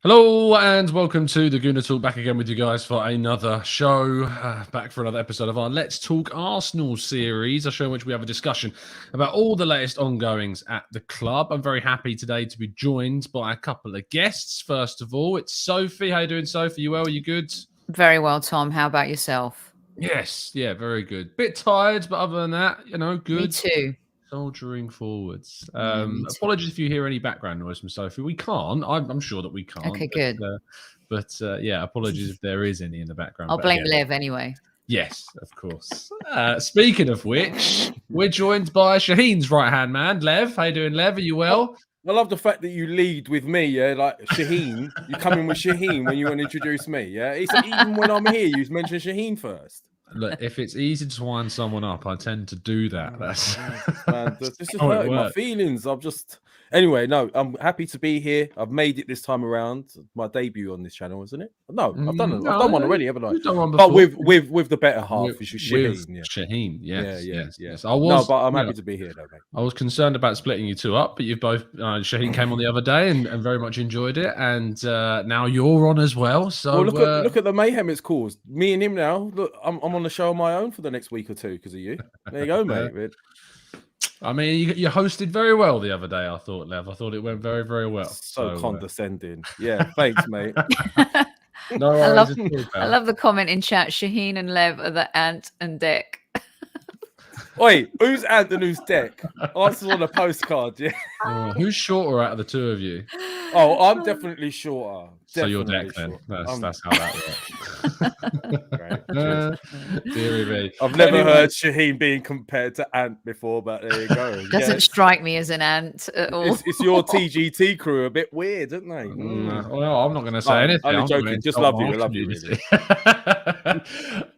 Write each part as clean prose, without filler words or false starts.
Hello and welcome to the Gooner Talk, back again with you guys for another show, back for another episode of our Let's Talk Arsenal series, a show in which we have a discussion about all the latest ongoings at the club. I'm very happy today to be joined by a couple of guests. First of all, it's Sophie. How you doing, Sophie? You well? Are you good? Very well, Tom. How about yourself? Yes, yeah, very good. Bit tired, but other than that, good. Me too. Soldiering forwards. Apologies if you hear any background noise from Sophie. We can't. I'm sure that we can't. Okay, good. But yeah, apologies if there is any in the background. I'll blame Lev anyway. Yes, of course. Speaking of which, we're joined by Shaheen's right-hand man, Lev. How you doing, Lev? Are you well? I love the fact that you lead with me, yeah, like Shaheen. You come in with Shaheen when you want to introduce me, yeah. It's even when I'm here, you mention Shaheen first. Look, if it's easy to wind someone up, I tend to do that. That's this is hurting my feelings. Anyway, no, I'm happy to be here. I've made it this time around. My debut on this channel, isn't it? No, I've done one already, haven't I? You've done one before. But with the better half, which is Shaheen. Yeah. Shaheen, yes. But I'm happy to be here, though, mate. I was concerned about splitting you two up, but you've both. Shaheen came on the other day and very much enjoyed it, and now you're on as well. So look at the mayhem it's caused. Me and him now. Look, I'm on the show on my own for the next week or two because of you. There you go, mate. I mean, you hosted very well the other day, I thought, Lev. I thought it went very, very well. So condescending. Yeah, thanks, mate. No worries. I love the comment in chat. Shaheen and Lev are the Ant and Dec. Wait, who's Ant and who's Dec? Answers on a postcard, yeah. Who's shorter out of the two of you? Oh, I'm definitely shorter. So you're Dec then. That's how that works. Deary me. I've never heard Shaheen being compared to Ant before, but there you go. Doesn't strike me as an ant at all. It's your TGT crew a bit weird, aren't they? Well, I'm not going to say anything. I'm joking. Just love you. I love you, really.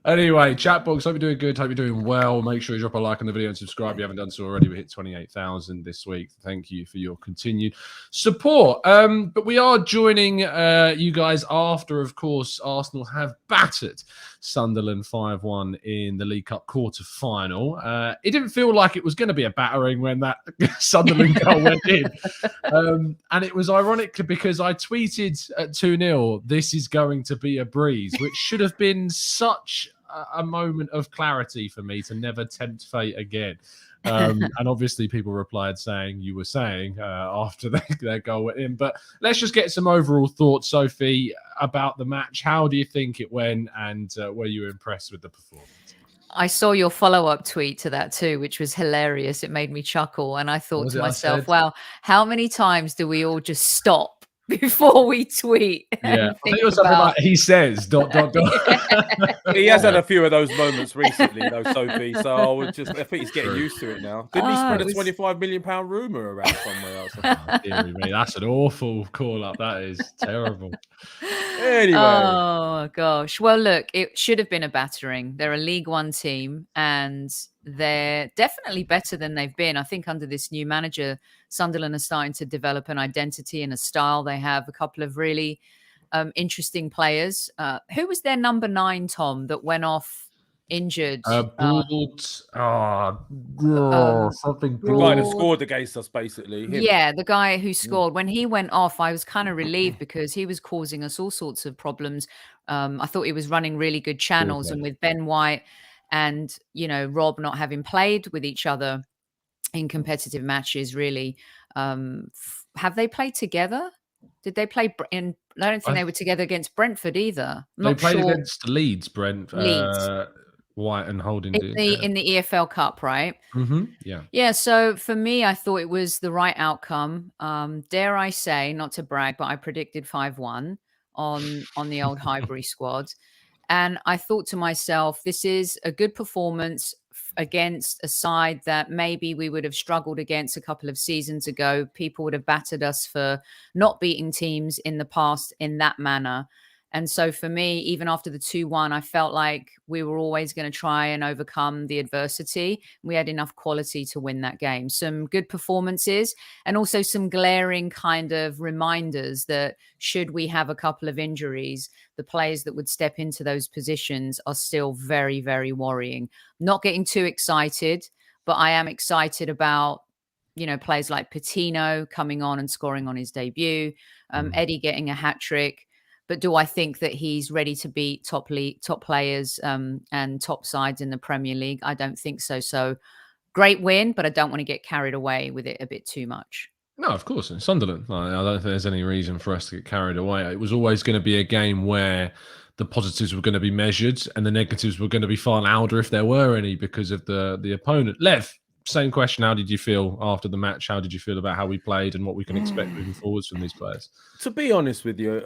Anyway, chat box. Hope you're doing good. Hope you're doing well. Make sure you drop a like on the video and subscribe if you haven't done so already. We hit 28,000 this week. Thank you for your continued support. But we are joining you guys after, of course, Arsenal have battered Sunderland 5-1 in the League Cup quarter-final. It didn't feel like it was going to be a battering when that Sunderland goal went in. And it was ironic because I tweeted at 2-0, this is going to be a breeze, which should have been such a moment of clarity for me to never tempt fate again. And obviously people replied saying you were saying after their goal went in. But let's just get some overall thoughts, Sophie, about the match. How do you think it went, and were you impressed with the performance? I saw your follow-up tweet to that too, which was hilarious. It made me chuckle. And I thought to myself, wow, how many times do we all just stop before we tweet? Yeah, I think it was something like he says ... He has had a few of those moments recently, though, Sophie. So I think he's getting used to it now. Didn't he spread a £25 million rumor around somewhere else? Oh, dearie me, that's an awful call up. That is terrible. Anyway. Oh gosh. Well, look, it should have been a battering. They're a League One team, and they're definitely better than they've been. I think under this new manager, Sunderland are starting to develop an identity and a style. They have a couple of really interesting players. Who was their number 9, Tom, that went off injured? Something. The guy that scored against us, basically. Him. Yeah, the guy who scored. When he went off, I was kind of relieved because he was causing us all sorts of problems. I thought he was running really good channels, and with Ben White and, Rob not having played with each other in competitive matches, really. Have they played together? Did they play in? I don't think they were together against Brentford either. They played against Leeds, White and Holding in the EFL Cup, right? Mm-hmm. Yeah. Yeah. So for me, I thought it was the right outcome. Dare I say, not to brag, but I predicted 5-1 on the old Highbury squad. And I thought to myself, this is a good performance against a side that maybe we would have struggled against a couple of seasons ago. People would have battered us for not beating teams in the past in that manner. And so for me, even after the 2-1, I felt like we were always going to try and overcome the adversity. We had enough quality to win that game. Some good performances and also some glaring kind of reminders that should we have a couple of injuries, the players that would step into those positions are still very, very worrying. Not getting too excited, but I am excited about, players like Patino coming on and scoring on his debut, Eddie getting a hat trick. But do I think that he's ready to beat top players and top sides in the Premier League? I don't think so. So great win, but I don't want to get carried away with it a bit too much. No, of course. In Sunderland, I don't think there's any reason for us to get carried away. It was always going to be a game where the positives were going to be measured and the negatives were going to be far louder if there were any because of the opponent. Lev, same question. How did you feel after the match? How did you feel about how we played and what we can expect moving forwards from these players? To be honest with you,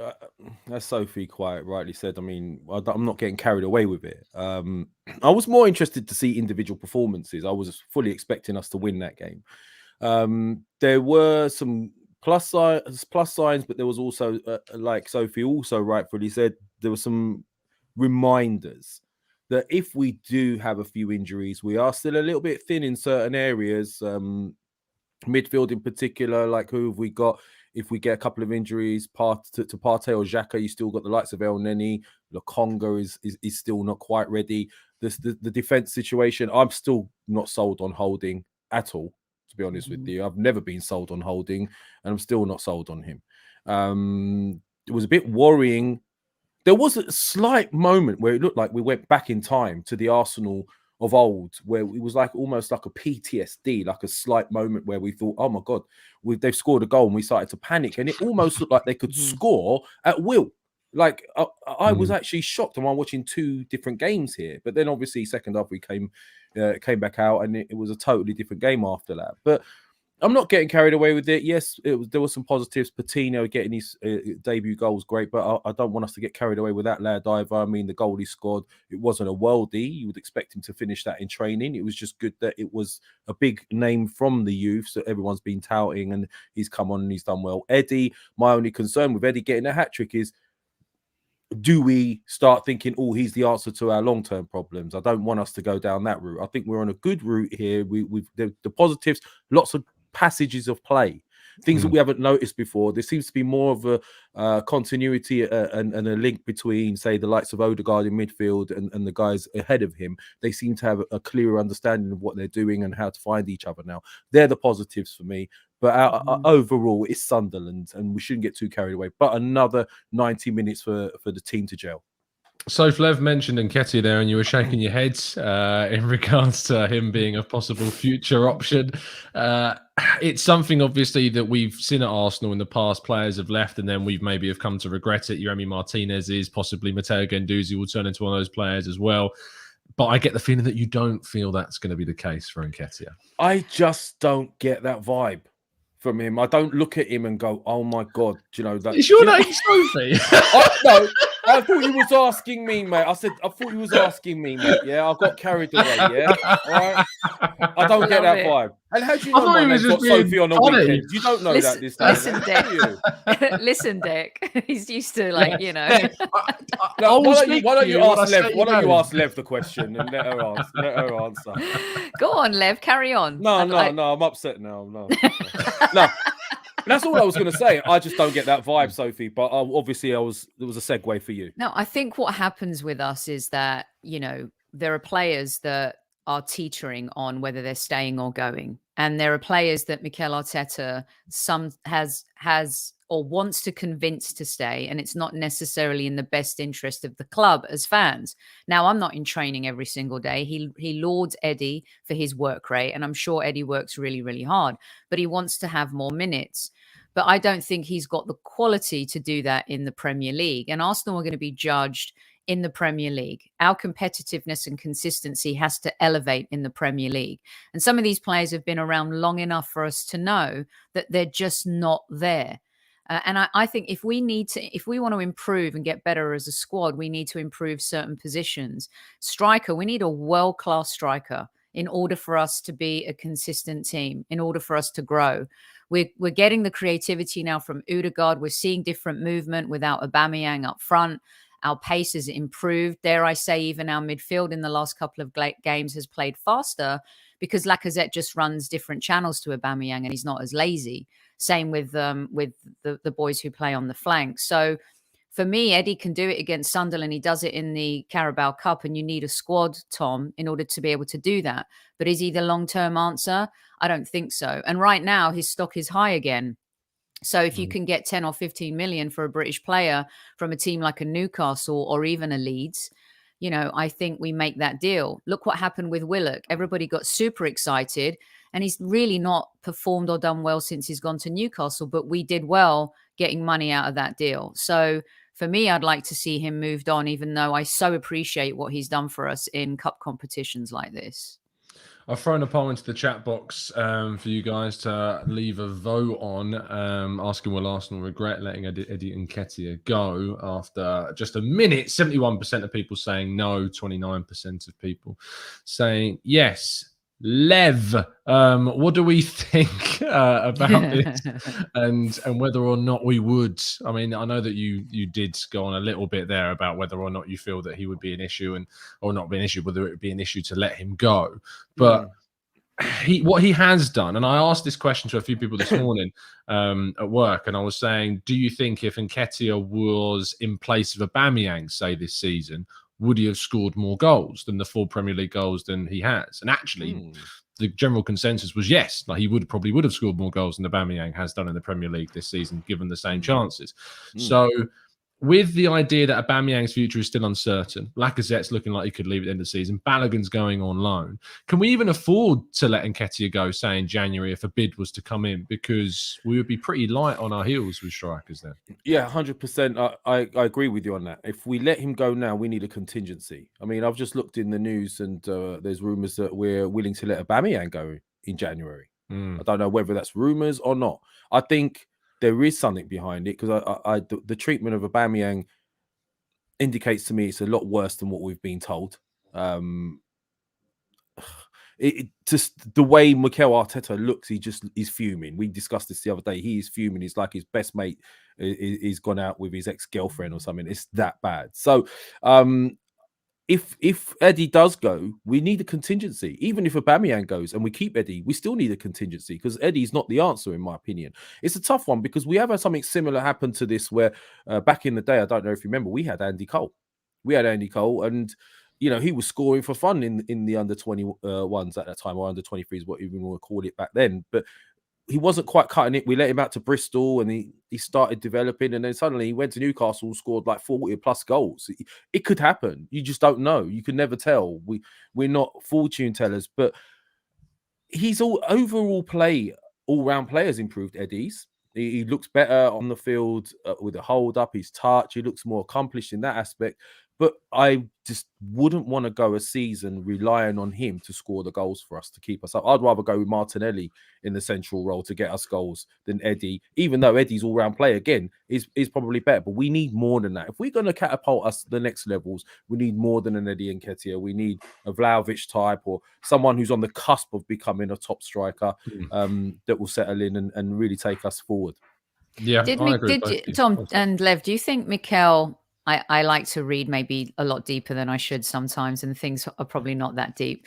as Sophie quite rightly said, I mean, I'm not getting carried away with it. I was more interested to see individual performances. I was fully expecting us to win that game. There were some plus signs, but there was also, like Sophie also rightfully said, there were some reminders that if we do have a few injuries, we are still a little bit thin in certain areas. Midfield in particular, like who have we got? If we get a couple of injuries, to Partey or Xhaka, you still got the likes of El Neni. Lokonga is still not quite ready. The defense situation, I'm still not sold on Holding at all, to be honest with you. I've never been sold on Holding, and I'm still not sold on him. It was a bit worrying. There was a slight moment where it looked like we went back in time to the Arsenal of old, where it was like almost like a PTSD, like a slight moment where we thought, oh my God, they've scored a goal, and we started to panic. And it almost looked like they could score at will. Like I was actually shocked. I'm watching two different games here, but then obviously second half we came back out, and it was a totally different game after that. But I'm not getting carried away with it. Yes, there were some positives. Patino getting his debut goal was great, but I don't want us to get carried away with that lad either. I mean, the goal he scored, it wasn't a worldie. You would expect him to finish that in training. It was just good that it was a big name from the youth, so everyone's been touting, and he's come on and he's done well. Eddie, my only concern with Eddie getting a hat-trick is, do we start thinking, oh, he's the answer to our long-term problems? I don't want us to go down that route. I think we're on a good route here. We've the positives, lots of passages of play, things that we haven't noticed before. There seems to be more of a continuity and a link between, say, the likes of Odegaard in midfield and the guys ahead of him. They seem to have a clearer understanding of what they're doing and how to find each other now. They're the positives for me. But overall, it's Sunderland, and we shouldn't get too carried away. But another 90 minutes for the team to gel. So Lev mentioned Nketiah there, and you were shaking your head in regards to him being a possible future option. It's something, obviously, that we've seen at Arsenal in the past. Players have left, and then we've maybe have come to regret it. Yeremi Martinez is possibly Matteo Guendouzi will turn into one of those players as well. But I get the feeling that you don't feel that's going to be the case for Nketiah. I just don't get that vibe from him. I don't look at him and go, "Oh my God," that. Is your name Sophie? No. I thought you was asking me, mate. I thought you was asking me, mate. Yeah, I got carried away. Yeah, all right. I don't get that vibe. And how do you know my name's got Sophie on the weekend? You don't know that this time. Listen, Dick. Listen, Dick. He's used to, like, why don't you ask Lev the question and let her answer? Go on, Lev. Carry on. No. I'm upset now. No. That's all I was going to say. I just don't get that vibe, Sophie. But obviously, there was a segue for you. No, I think what happens with us is that, there are players that are teetering on whether they're staying or going. And there are players that Mikel Arteta has or wants to convince to stay. And it's not necessarily in the best interest of the club as fans. Now, I'm not in training every single day. He lauds Eddie for his work rate. And I'm sure Eddie works really, really hard. But he wants to have more minutes. But I don't think he's got the quality to do that in the Premier League. And Arsenal are going to be judged in the Premier League. Our competitiveness and consistency has to elevate in the Premier League. And some of these players have been around long enough for us to know that they're just not there. And I think if we want to improve and get better as a squad, we need to improve certain positions. Striker, we need a world-class striker in order for us to be a consistent team, in order for us to grow. We're getting the creativity now from Odegaard. We're seeing different movement without Aubameyang up front. Our pace has improved. Dare I say, even our midfield in the last couple of games has played faster because Lacazette just runs different channels to Aubameyang and he's not as lazy. Same with the boys who play on the flank. So for me, Eddie can do it against Sunderland. He does it in the Carabao Cup, and you need a squad, Tom, in order to be able to do that. But is he the long-term answer? I don't think so. And right now, his stock is high again. So if you can get 10 or 15 million for a British player from a team like a Newcastle or even a Leeds, you know, I think we make that deal. Look what happened with Willock. Everybody got super excited, and he's really not performed or done well since he's gone to Newcastle, but we did well getting money out of that deal. So for me, I'd like to see him moved on, even though I so appreciate what he's done for us in cup competitions like this. I've thrown a poll into the chat box for you guys to leave a vote on, asking will Arsenal regret letting Eddie Nketiah go after just a minute. 71% of people saying no, 29% of people saying yes. Lev, what do we think about this, and whether or not we would? I mean, I know that you did go on a little bit there about whether or not you feel that he would be an issue, or not be an issue, whether it would be an issue to let him go. But what he has done, and I asked this question to a few people this morning at work, and I was saying, do you think if Nketiah was in place of Aubameyang, say this season, would he have scored more goals than the 4 Premier League goals than he has? And actually, the general consensus was yes. Like, he probably would have scored more goals than Aubameyang has done in the Premier League this season, given the same chances. So, with the idea that Aubameyang's future is still uncertain, Lacazette's looking like he could leave at the end of the season, Balogun's going on loan, can we even afford to let Nketiah go, say, in January if a bid was to come in? Because we would be pretty light on our heels with strikers then. Yeah, 100%. I agree with you on that. If we let him go now, we need a contingency. I mean, I've just looked in the news, and there's rumours that we're willing to let Aubameyang go in January. I don't know whether that's rumours or not. I think there is something behind it, because the treatment of Aubameyang indicates to me it's a lot worse than what we've been told. It just the way Mikel Arteta looks, he's fuming. We discussed this the other day. He is fuming. He's like his best mate is gone out with his ex-girlfriend or something. It's that bad. So if Eddie does go, we need a contingency. Even if Aubameyang goes and we keep Eddie, we still need a contingency, because Eddie's not the answer, in my opinion. It's a tough one, because we have had something similar happen to this, where back in the day, I don't know if you remember, we had Andy Cole. And you know, he was scoring for fun in the under 21s at that time, or under 23s, what even want to call it back then. But he wasn't quite cutting it. We let him out to Bristol, and he started developing, and then suddenly he went to Newcastle, scored like 40 plus goals. It could happen. You just don't know. You can never tell. We're not fortune tellers, but he's overall play, all round play has improved. Eddie's. He looks better on the field with a hold up, his touch. He looks more accomplished in that aspect. But I just wouldn't want to go a season relying on him to score the goals for us, to keep us up. I'd rather go with Martinelli in the central role to get us goals than Eddie, even though Eddie's all-round play, again, is probably better. But we need more than that. If we're going to catapult us to the next levels, we need more than an Eddie Nketiah. We need a Vlahovic type, or someone who's on the cusp of becoming a top striker that will settle in and really take us forward. Yeah, Tom and Lev, do you think Mikel... I like to read maybe a lot deeper than I should sometimes, and things are probably not that deep.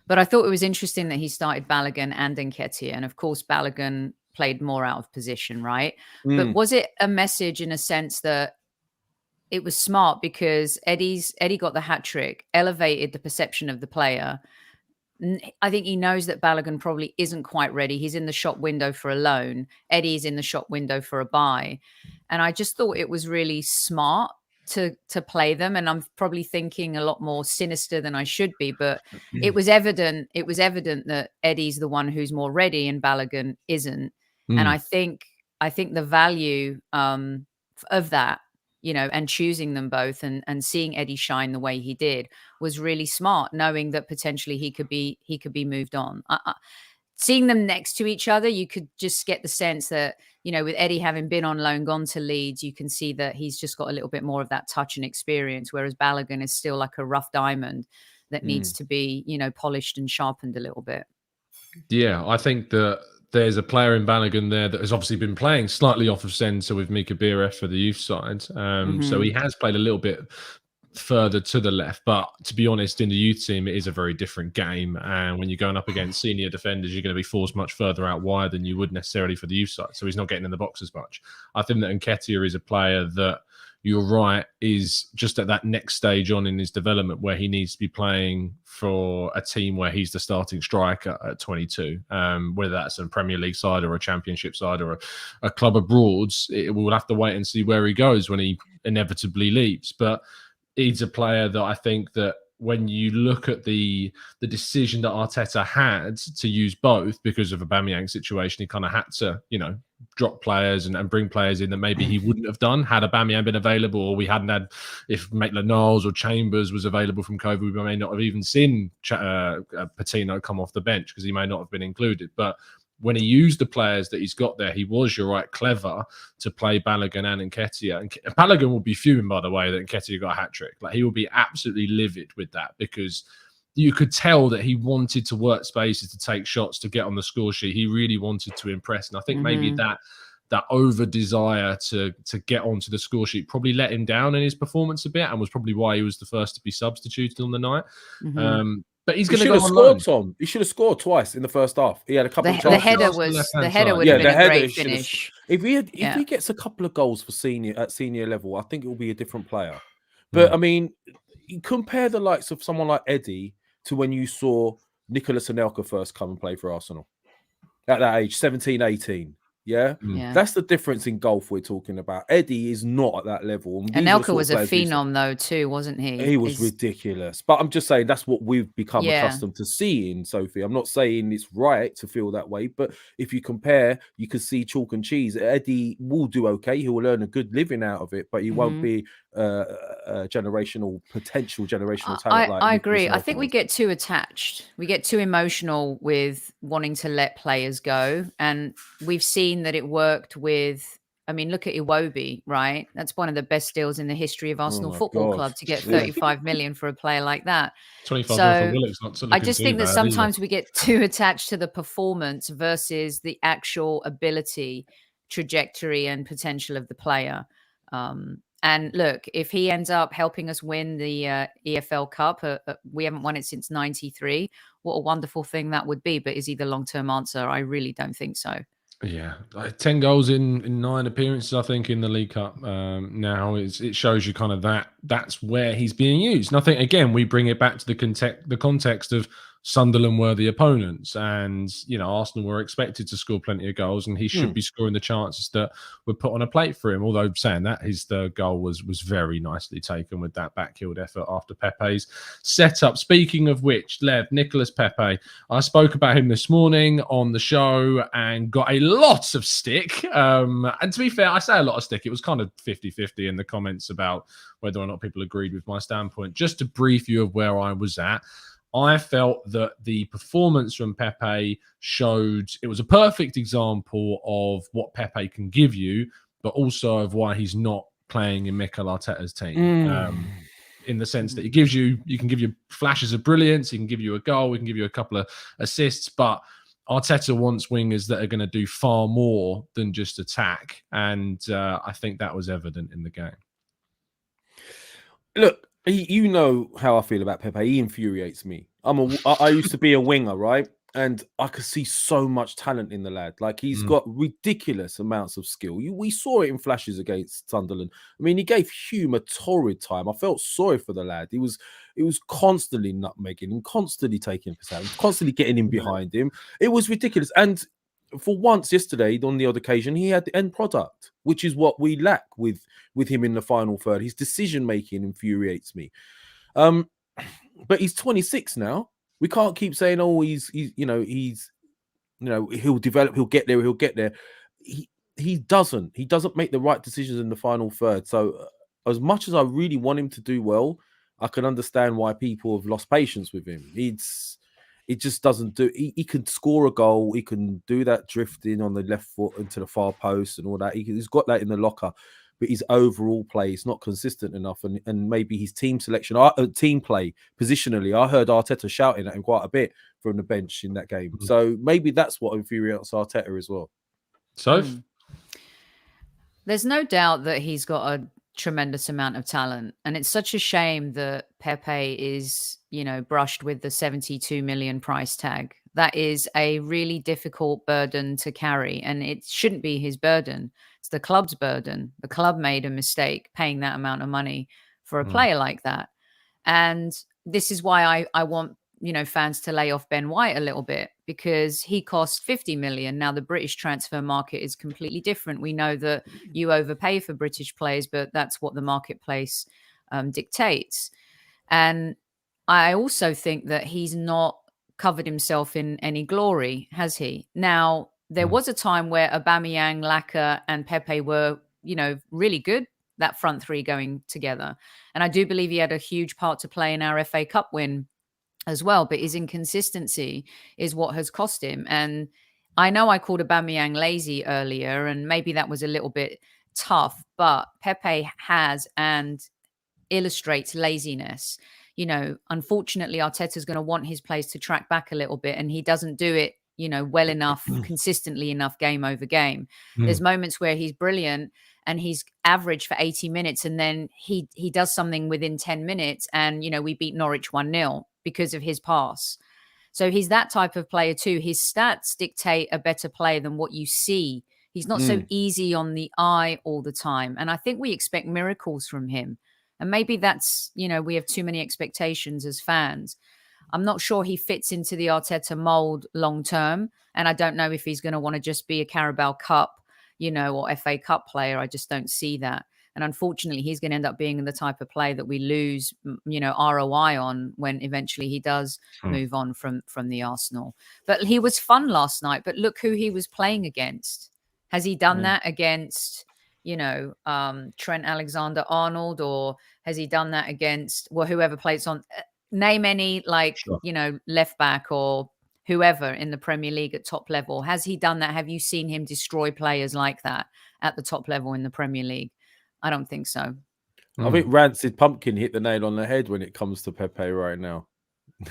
But I thought it was interesting that he started Balogun and Nketiah. And of course, Balogun played more out of position, right? But was it a message in a sense that it was smart because Eddie got the hat trick, elevated the perception of the player? I think he knows that Balogun probably isn't quite ready. He's in the shop window for a loan. Eddie's in the shop window for a buy. And I just thought it was really smart to play them, and I'm probably thinking a lot more sinister than I should be, but it was evident that Eddie's the one who's more ready and Balogun isn't. And I think the value of that, you know, and choosing them both and seeing Eddie shine the way he did was really smart, knowing that potentially he could be moved on. Seeing them next to each other, you could just get the sense that, you know, with Eddie having been on loan, gone to Leeds, you can see that he's just got a little bit more of that touch and experience, whereas Balogun is still like a rough diamond that needs to be, you know, polished and sharpened a little bit. Yeah, I think that there's a player in Balogun there that has obviously been playing slightly off of centre with Mika Biref for the youth side. So he has played a little bit further to the left, but to be honest, in the youth team it is a very different game, and when you're going up against senior defenders, you're going to be forced much further out wide than you would necessarily for the youth side, so he's not getting in the box as much. I think that Nketiah is a player that you're right, is just at that next stage on in his development where he needs to be playing for a team where he's the starting striker at 22, whether that's a Premier League side or a Championship side or a club abroad. We'll have to wait and see where he goes when he inevitably leaves. But he's a player that I think that when you look at the decision that Arteta had to use both because of Aubameyang's situation, he kind of had to, drop players and bring players in that maybe he wouldn't have done had Aubameyang been available, or we hadn't had, if Maitland-Niles or Chambers was available from COVID, we may not have even seen Patino come off the bench because he may not have been included. But when he used the players that he's got there, he was, you're right, clever to play Balogun and Nketiah. And Balogun will be fuming, by the way, that Nketiah got a hat-trick. Like, he will be absolutely livid with that because you could tell that he wanted to work spaces, to take shots, to get on the score sheet. He really wanted to impress. And I think maybe that over desire to get onto the score sheet probably let him down in his performance a bit, and was probably why he was the first to be substituted on the night. But he's going to go on loan. Tom. He should have scored twice in the first half. He had a couple of chances. The header would have been a great finish. If he gets a couple of goals for senior level, I think it will be a different player. But I mean, you compare the likes of someone like Eddie to when you saw Nicolas and Anelka first come and play for Arsenal at that age, 17, 18. Yeah? That's the difference in golf we're talking about. Eddie is not at that level. And Anelka was a phenom though too, wasn't he? He was ridiculous. But I'm just saying that's what we've become accustomed to seeing, Sophie. I'm not saying it's right to feel that way, but if you compare, you can see chalk and cheese. Eddie will do okay. He will earn a good living out of it, but he won't be potential generational talent. I agree. I think we get too attached. We get too emotional with wanting to let players go. And we've seen that it worked with, look at Iwobi, right? That's one of the best deals in the history of Arsenal Football Club, to get 35 million for a player like that. 25 million for Willock's not I just think that sometimes we get too attached to the performance versus the actual ability, trajectory and potential of the player. And look, if he ends up helping us win the EFL Cup, we haven't won it since 93. What a wonderful thing that would be. But is he the long-term answer? I really don't think so. Yeah, 10 goals in 9 appearances, I think, in the League Cup. Now it shows you kind of that's where he's being used. And I think, again, we bring it back to the context of Sunderland were the opponents, and Arsenal were expected to score plenty of goals, and he should be scoring the chances that were put on a plate for him. Although saying that, his third goal was very nicely taken with that backheeled effort after Pepe's setup. Speaking of which, Lev, Nicolas Pepe, I spoke about him this morning on the show and got a lot of stick. And to be fair, I say a lot of stick. It was kind of 50-50 in the comments about whether or not people agreed with my standpoint. Just to brief you of where I was at, I felt that the performance from Pepe showed it was a perfect example of what Pepe can give you, but also of why he's not playing in Mikel Arteta's team. In the sense that you can give you flashes of brilliance, he can give you a goal, he can give you a couple of assists, but Arteta wants wingers that are going to do far more than just attack. And I think that was evident in the game. Look, you know how I feel about Pepe. He infuriates me. I used to be a winger, right? And I could see so much talent in the lad. Like, he's got ridiculous amounts of skill. We saw it in flashes against Sunderland. I mean, he gave Hume a torrid time. I felt sorry for the lad. He was constantly nutmegging him, constantly taking his out, constantly getting in behind him. It was ridiculous. And for once yesterday, on the odd occasion, he had the end product, which is what we lack with him in the final third. His decision-making infuriates me. But he's 26 now. We can't keep saying, oh, he'll develop, he'll get there. He doesn't make the right decisions in the final third. So as much as I really want him to do well, I can understand why people have lost patience with him. It just doesn't do. He can score a goal. He can do that drifting on the left foot into the far post and all that. He's got that in the locker, but his overall play is not consistent enough. And maybe his team selection, team play positionally. I heard Arteta shouting at him quite a bit from the bench in that game. So maybe that's what infuriates Arteta as well. So there's no doubt that he's got a tremendous amount of talent, and it's such a shame that Pepe is brushed with the 72 million price tag. That is a really difficult burden to carry, and it shouldn't be his burden. It's the club's burden. The club made a mistake paying that amount of money for a player like that. And this is why I want, fans to lay off Ben White a little bit, because he cost 50 million. Now the British transfer market is completely different. We know that you overpay for British players, but that's what the marketplace dictates. And I also think that he's not covered himself in any glory, has he? Now, there was a time where Aubameyang, Laka, and Pepe were, really good, that front three going together. And I do believe he had a huge part to play in our FA Cup win as well. But his inconsistency is what has cost him. And I know I called Aubameyang lazy earlier, and maybe that was a little bit tough, but Pepe has and illustrates laziness. Unfortunately, Arteta's going to want his players to track back a little bit, and he doesn't do it, well enough, consistently enough, game over game. There's moments where he's brilliant and he's average for 80 minutes, and then he does something within 10 minutes, and we beat Norwich 1-0 because of his pass. So he's that type of player too. His stats dictate a better player than what you see. He's not so easy on the eye all the time, and I think we expect miracles from him. And maybe that's, we have too many expectations as fans. I'm not sure he fits into the Arteta mold long term. And I don't know if he's going to want to just be a Carabao Cup, or FA Cup player. I just don't see that. And unfortunately, he's going to end up being the type of player that we lose, ROI on when eventually he does move on from the Arsenal. But he was fun last night. But look who he was playing against. Has he done that against... Trent Alexander-Arnold, or has he done that against whoever plays on? Name any left back or whoever in the Premier League at top level. Has he done that? Have you seen him destroy players like that at the top level in the Premier League? I don't think so. I think Rancid Pumpkin hit the nail on the head when it comes to Pepe right now.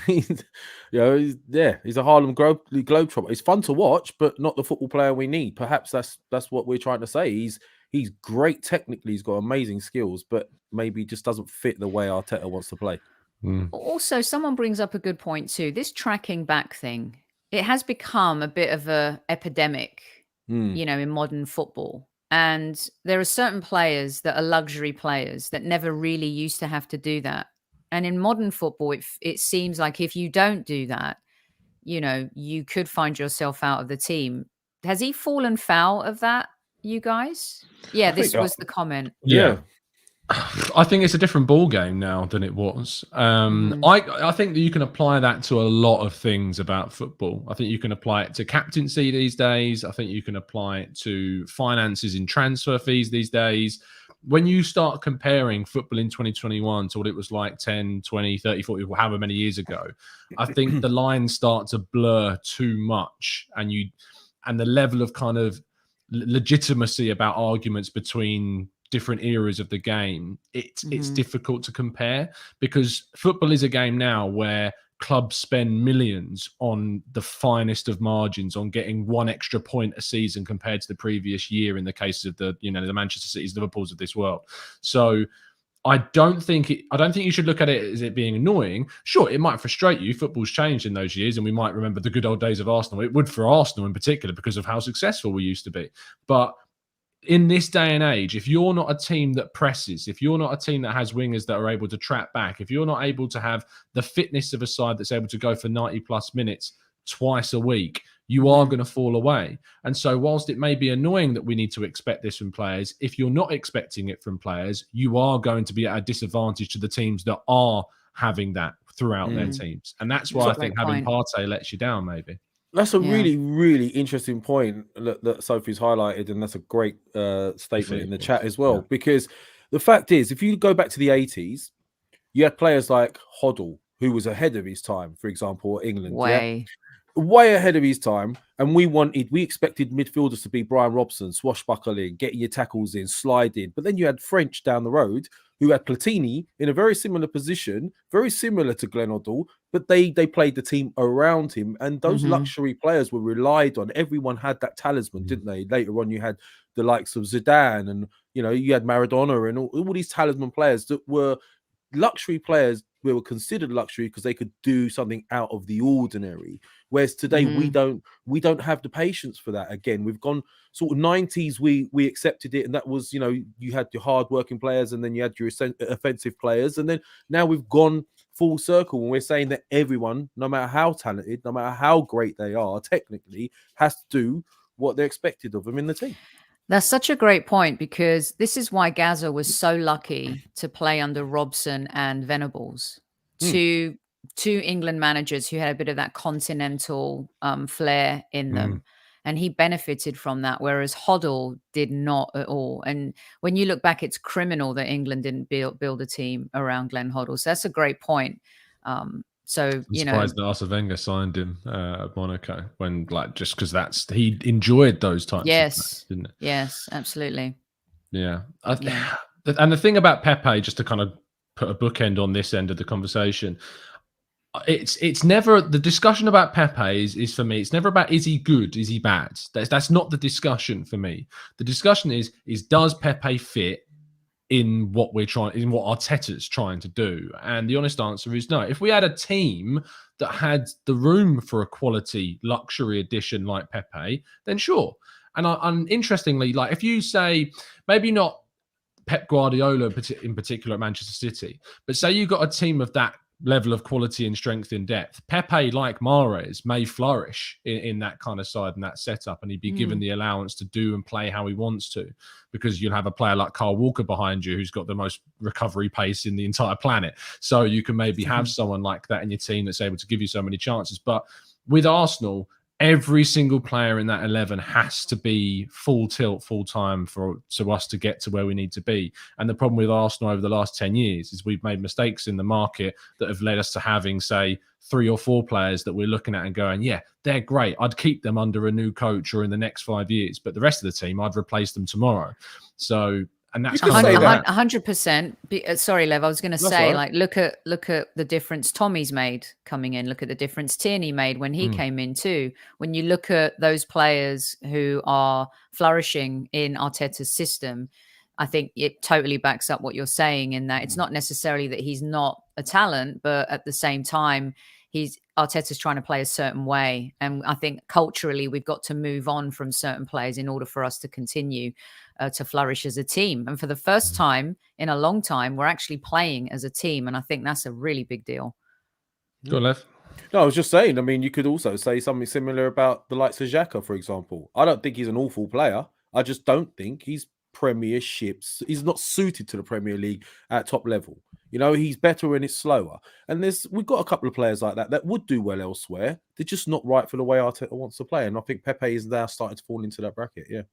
He's a Harlem Globetrotter. It's fun to watch, but not the football player we need. Perhaps that's what we're trying to say. He's great technically. He's got amazing skills, but maybe just doesn't fit the way Arteta wants to play. Also, someone brings up a good point too. This tracking back thing, it has become a bit of a epidemic, in modern football. And there are certain players that are luxury players that never really used to have to do that. And in modern football, it seems like if you don't do that, you could find yourself out of the team. Has he fallen foul of that, you guys? Yeah, this was the comment. Yeah. I think it's a different ball game now than it was. I think that you can apply that to a lot of things about football. I think you can apply it to captaincy these days. I think you can apply it to finances in transfer fees these days. When you start comparing football in 2021 to what it was like 10, 20, 30, 40, however many years ago, I think the lines start to blur too much, and the level of kind of legitimacy about arguments between different eras of the game, it's difficult to compare, because football is a game now where clubs spend millions on the finest of margins on getting one extra point a season compared to the previous year in the case of the Manchester Cities, Liverpools of this world. So I don't think you should look at it as it being annoying. Sure, it might frustrate you. Football's changed in those years, and we might remember the good old days of Arsenal. It would for Arsenal in particular, because of how successful we used to be. But in this day and age, if you're not a team that presses, if you're not a team that has wingers that are able to track back, if you're not able to have the fitness of a side that's able to go for 90 plus minutes twice a week, you are going to fall away. And so whilst it may be annoying that we need to expect this from players, if you're not expecting it from players, you are going to be at a disadvantage to the teams that are having that throughout their teams. And that's why I think having Partey lets you down, maybe. That's a really, really interesting point that Sophie's highlighted, and that's a great statement in the chat as well. Because the fact is, if you go back to the 80s, you had players like Hoddle, who was ahead of his time, for example, England. Way ahead of his time. And we expected midfielders to be Brian Robson, swashbuckling, getting your tackles in, sliding. But then you had French down the road, who had Platini in a very similar position, very similar to Glenn Hoddle, but they played the team around him. And those luxury players were relied on. Everyone had that talisman, didn't they? Later on, you had the likes of Zidane, and you had Maradona, and all these talisman players that were luxury players were considered luxury because they could do something out of the ordinary. Whereas today we don't have the patience for that. Again, we've gone sort of 90s. We accepted it, and that was, you had your hard working players, and then you had your offensive players, and then now we've gone full circle, and we're saying that everyone, no matter how talented, no matter how great they are technically, has to do what they're expected of them in the team. That's such a great point, because this is why Gaza was so lucky to play under Robson and Venables, two England managers who had a bit of that continental flair in them. And he benefited from that, whereas Hoddle did not at all. And when you look back, it's criminal that England didn't build a team around Glenn Hoddle. So that's a great point. I'm surprised that Arsene Wenger signed him at Monaco, when just because he enjoyed those types. Yes, of players, didn't it? Yes, absolutely. Yeah. And the thing about Pepe, just to kind of put a bookend on this end of the conversation, it's never, the discussion about Pepe is for me, it's never about, is he good, is he bad? That's not the discussion for me. The discussion is does Pepe fit in what Arteta's trying to do? And the honest answer is no. If we had a team that had the room for a quality luxury addition like Pepe, then sure. And interestingly, if you say, maybe not Pep Guardiola in particular at Manchester City, but say you got a team of that level of quality and strength in depth, Pepe, like Mahrez, may flourish in that kind of side and that setup, and he'd be given the allowance to do and play how he wants to, because you'll have a player like Kyle Walker behind you who's got the most recovery pace in the entire planet. So you can maybe have someone like that in your team that's able to give you so many chances. But with Arsenal, every single player in that 11 has to be full tilt, full time for us to get to where we need to be. And the problem with Arsenal over the last 10 years is we've made mistakes in the market that have led us to having, say, 3 or 4 players that we're looking at and going, yeah, they're great. I'd keep them under a new coach or in the next 5 years, but the rest of the team, I'd replace them tomorrow. So, and that's 100%. Sorry, Lev. I was going to say, right. look at the difference Tommy's made coming in. Look at the difference Tierney made when he came in too. When you look at those players who are flourishing in Arteta's system, I think it totally backs up what you're saying, in that it's not necessarily that he's not a talent, but at the same time, Arteta's trying to play a certain way. And I think culturally, we've got to move on from certain players in order for us to continue to flourish as a team. And for the first time in a long time, we're actually playing as a team. And I think that's a really big deal. Go on, Lev. No, I was just saying, I mean, you could also say something similar about the likes of Xhaka, for example. I don't think he's an awful player. I just don't think he's he's not suited to the Premier League at top level. He's better when it's slower. And we've got a couple of players like that would do well elsewhere. They're just not right for the way Arteta wants to play. And I think Pepe is now starting to fall into that bracket. Yeah.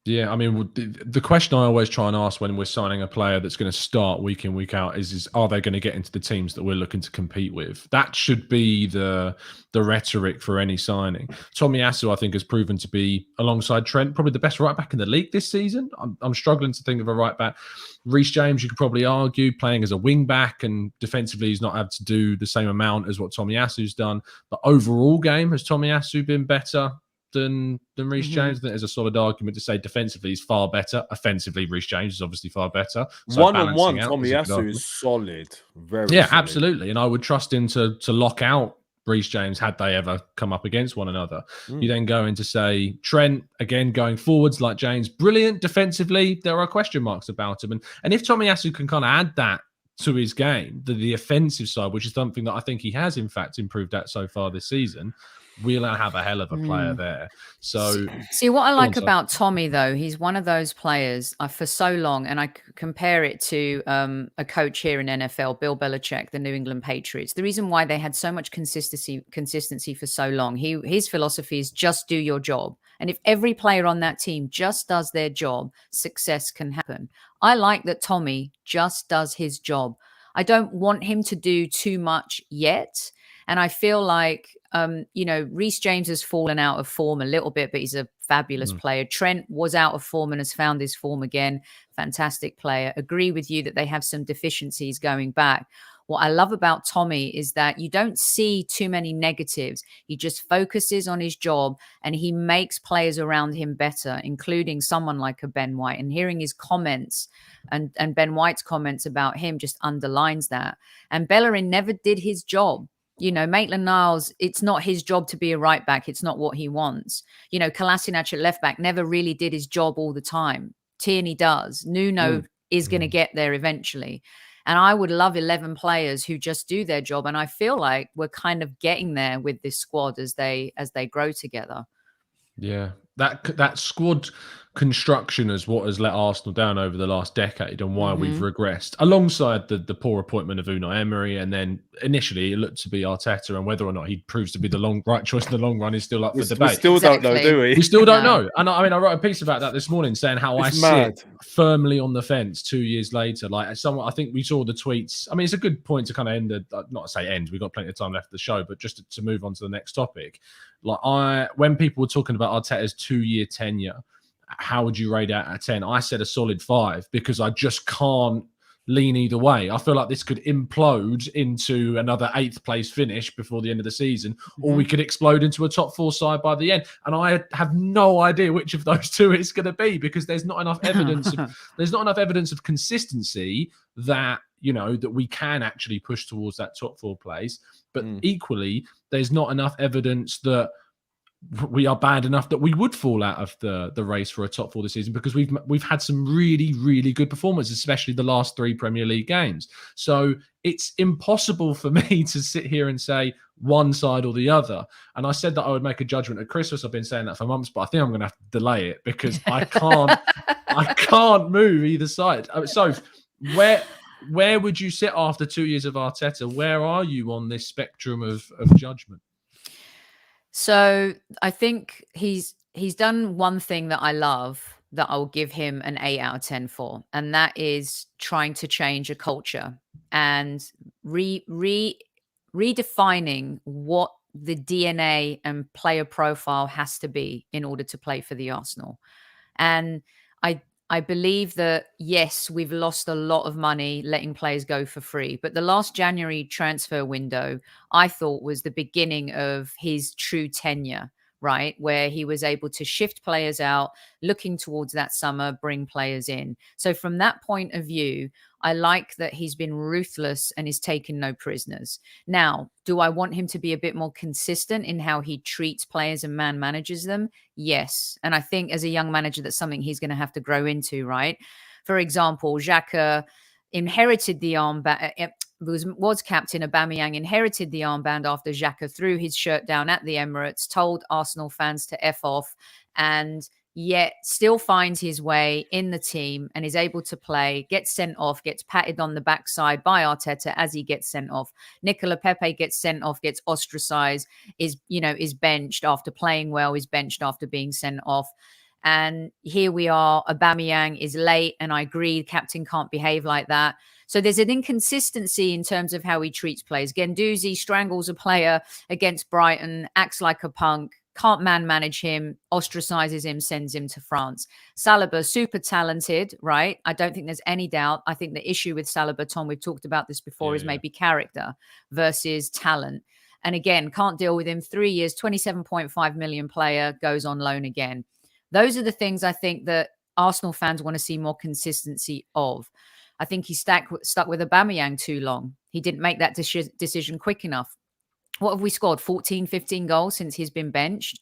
Yeah, I mean, the question I always try and ask when we're signing a player that's going to start week in, week out is are they going to get into the teams that we're looking to compete with? That should be the rhetoric for any signing. Tomiyasu, I think, has proven to be, alongside Trent, probably the best right back in the league this season. I'm struggling to think of a right back. Reece James, you could probably argue, playing as a wing back, and defensively he's not had to do the same amount as what Tomiyasu's done. But overall game, has Tomiyasu been better than Reece James? I think there's a solid argument to say defensively he's far better. Offensively, Reece James is obviously far better. So one-on-one, Tomiyasu is solid. Very solid. Absolutely. And I would trust him to lock out Reece James had they ever come up against one another. You then go into, say, Trent, again, going forwards like James, brilliant defensively. There are question marks about him. And if Tomiyasu can kind of add that to his game, the offensive side, which is something that I think he has, in fact, improved at so far this season, we'll have a hell of a player there. So, see what I like about Tommy, though, he's one of those players for so long, and I compare it to a coach here in NFL, Bill Belichick, the New England Patriots. The reason why they had so much consistency for so long, his philosophy is just do your job. And if every player on that team just does their job, success can happen. I like that Tommy just does his job. I don't want him to do too much yet. And I feel like, Reece James has fallen out of form a little bit, but he's a fabulous player. Trent was out of form and has found his form again. Fantastic player. Agree with you that they have some deficiencies going back. What I love about Tommy is that you don't see too many negatives. He just focuses on his job and he makes players around him better, including someone like a Ben White. And hearing his comments and Ben White's comments about him just underlines that. And Bellerin never did his job. Maitland-Niles, it's not his job to be a right back. It's not what he wants. Kolasinac at left back never really did his job all the time. Tierney does. Nuno is going to get there eventually. And I would love 11 players who just do their job. And I feel like we're kind of getting there with this squad as they grow together. Yeah, that squad construction is what has let Arsenal down over the last decade and why we've regressed, alongside the poor appointment of Unai Emery. And then initially it looked to be Arteta, and whether or not he proves to be the right choice in the long run is still up for debate. We still don't know, do we? We still don't know. And I wrote a piece about that this morning saying how It's I mad. sit firmly on the fence 2 years later. Like I think we saw the tweets. I mean, it's a good point to kind of end not to say end, we've got plenty of time left of the show, but just to move on to the next topic. When people were talking about Arteta's 2-year tenure, how would you rate it out of 10? I said a solid 5 because I just can't lean either way. I feel like this could implode into another 8th place finish before the end of the season, or we could explode into a top 4 side by the end. And I have no idea which of those two it's going to be because there's not enough evidence. There's not enough evidence of consistency that that we can actually push towards that top 4 place. But equally, there's not enough evidence that we are bad enough that we would fall out of the race for a top 4 this season, because we've had some really, really good performances, especially the last 3 Premier League games. So it's impossible for me to sit here and say one side or the other. And I said that I would make a judgment at Christmas. I've been saying that for months, but I think I'm going to have to delay it because I can't move either side. So where would you sit after 2 years of Arteta? Where are you on this spectrum of judgment? So I think he's done one thing that I love that I'll give him an 8 out of 10 for, and that is trying to change a culture and redefining what the DNA and player profile has to be in order to play for the Arsenal. And I believe that, yes, we've lost a lot of money letting players go for free. But the last January transfer window, I thought, was the beginning of his true tenure, right? Where he was able to shift players out, looking towards that summer, bring players in. So from that point of view, I like that he's been ruthless and is taking no prisoners. Now, do I want him to be a bit more consistent in how he treats players and manages them? Yes. And I think as a young manager, that's something he's going to have to grow into, right? For example, Xhaka inherited the armband, was captain. Aubameyang inherited the armband after Xhaka threw his shirt down at the Emirates, told Arsenal fans to F off, and yet still finds his way in the team and is able to play, gets sent off, gets patted on the backside by Arteta as he gets sent off. Nicolas Pepe gets sent off, gets ostracized, is benched after playing well, is benched after being sent off. And here we are, Aubameyang is late, and I agree, captain can't behave like that. So there's an inconsistency in terms of how he treats players. Guendouzi strangles a player against Brighton, acts like a punk, can't manage him, ostracizes him, sends him to France. Saliba, super talented, right? I don't think there's any doubt. I think the issue with Saliba, Tom, we've talked about this before, is maybe character versus talent. And again, can't deal with him. 3 years, 27.5 million player, goes on loan again. Those are the things I think that Arsenal fans want to see more consistency of. I think he stuck with Aubameyang too long. He didn't make that decision quick enough. What have we scored? 14, 15 goals since he's been benched.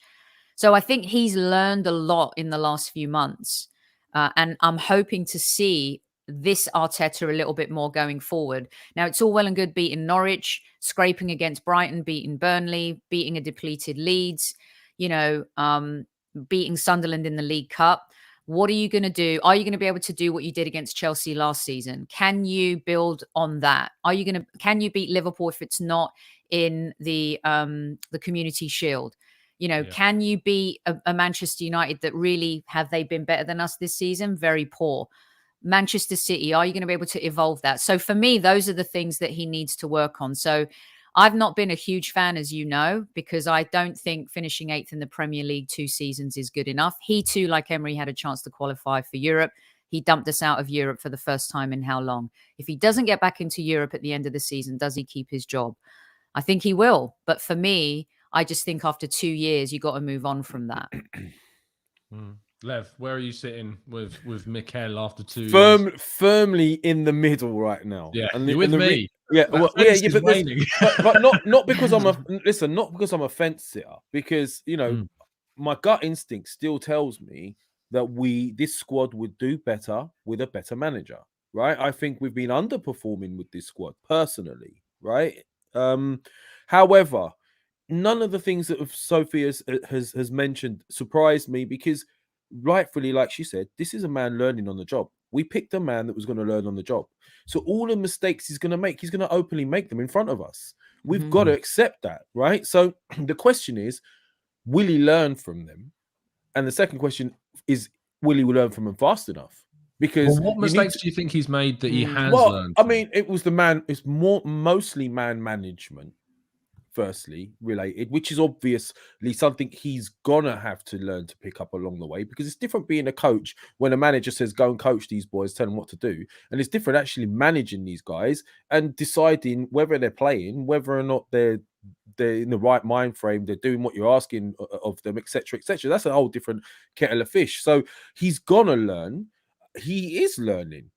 So I think he's learned a lot in the last few months. And I'm hoping to see this Arteta a little bit more going forward. Now, it's all well and good beating Norwich, scraping against Brighton, beating Burnley, beating a depleted Leeds, beating Sunderland in the League Cup. What are you going to do? Are you going to be able to do what you did against Chelsea last season? Can you build on that? Can you beat Liverpool if it's not in the Community Shield? Can you beat a Manchester United that really, have they been better than us this season? Very poor. Manchester City, are you going to be able to evolve that? So for me, those are the things that he needs to work on. So I've not been a huge fan, as you know, because I don't think finishing 8th in the Premier League 2 seasons is good enough. He too, like Emery, had a chance to qualify for Europe, he dumped us out of Europe for the first time in how long? If he doesn't get back into Europe at the end of the season, does he keep his job? I think he will. But for me, I just think after 2 years, you got to move on from that. Lev, where are you sitting with Mikel after 2 years? Firmly in the middle right now. Yeah, and you're with me. But not because I'm not because I'm a fence sitter, because my gut instinct still tells me that this squad would do better with a better manager, right? I think we've been underperforming with this squad personally, right? However, none of the things that Sophie has mentioned surprised me, because rightfully, like she said, this is a man learning on the job. We picked a man that was going to learn on the job. So all the mistakes he's going to make, he's going to openly make them in front of us. We've got to accept that, right? So the question is, will he learn from them? And the second question is, will he learn from them fast enough? Because what mistakes do you think he's made that he has learned from? I mean, it's mostly man management. Firstly, related, which is obviously something he's gonna have to learn to pick up along the way, because it's different being a coach when a manager says go and coach these boys, tell them what to do, and it's different actually managing these guys and deciding whether they're playing, whether or not they're in the right mind frame, they're doing what you're asking of them, etc., etc. That's a whole different kettle of fish. So he's gonna learn. He is learning.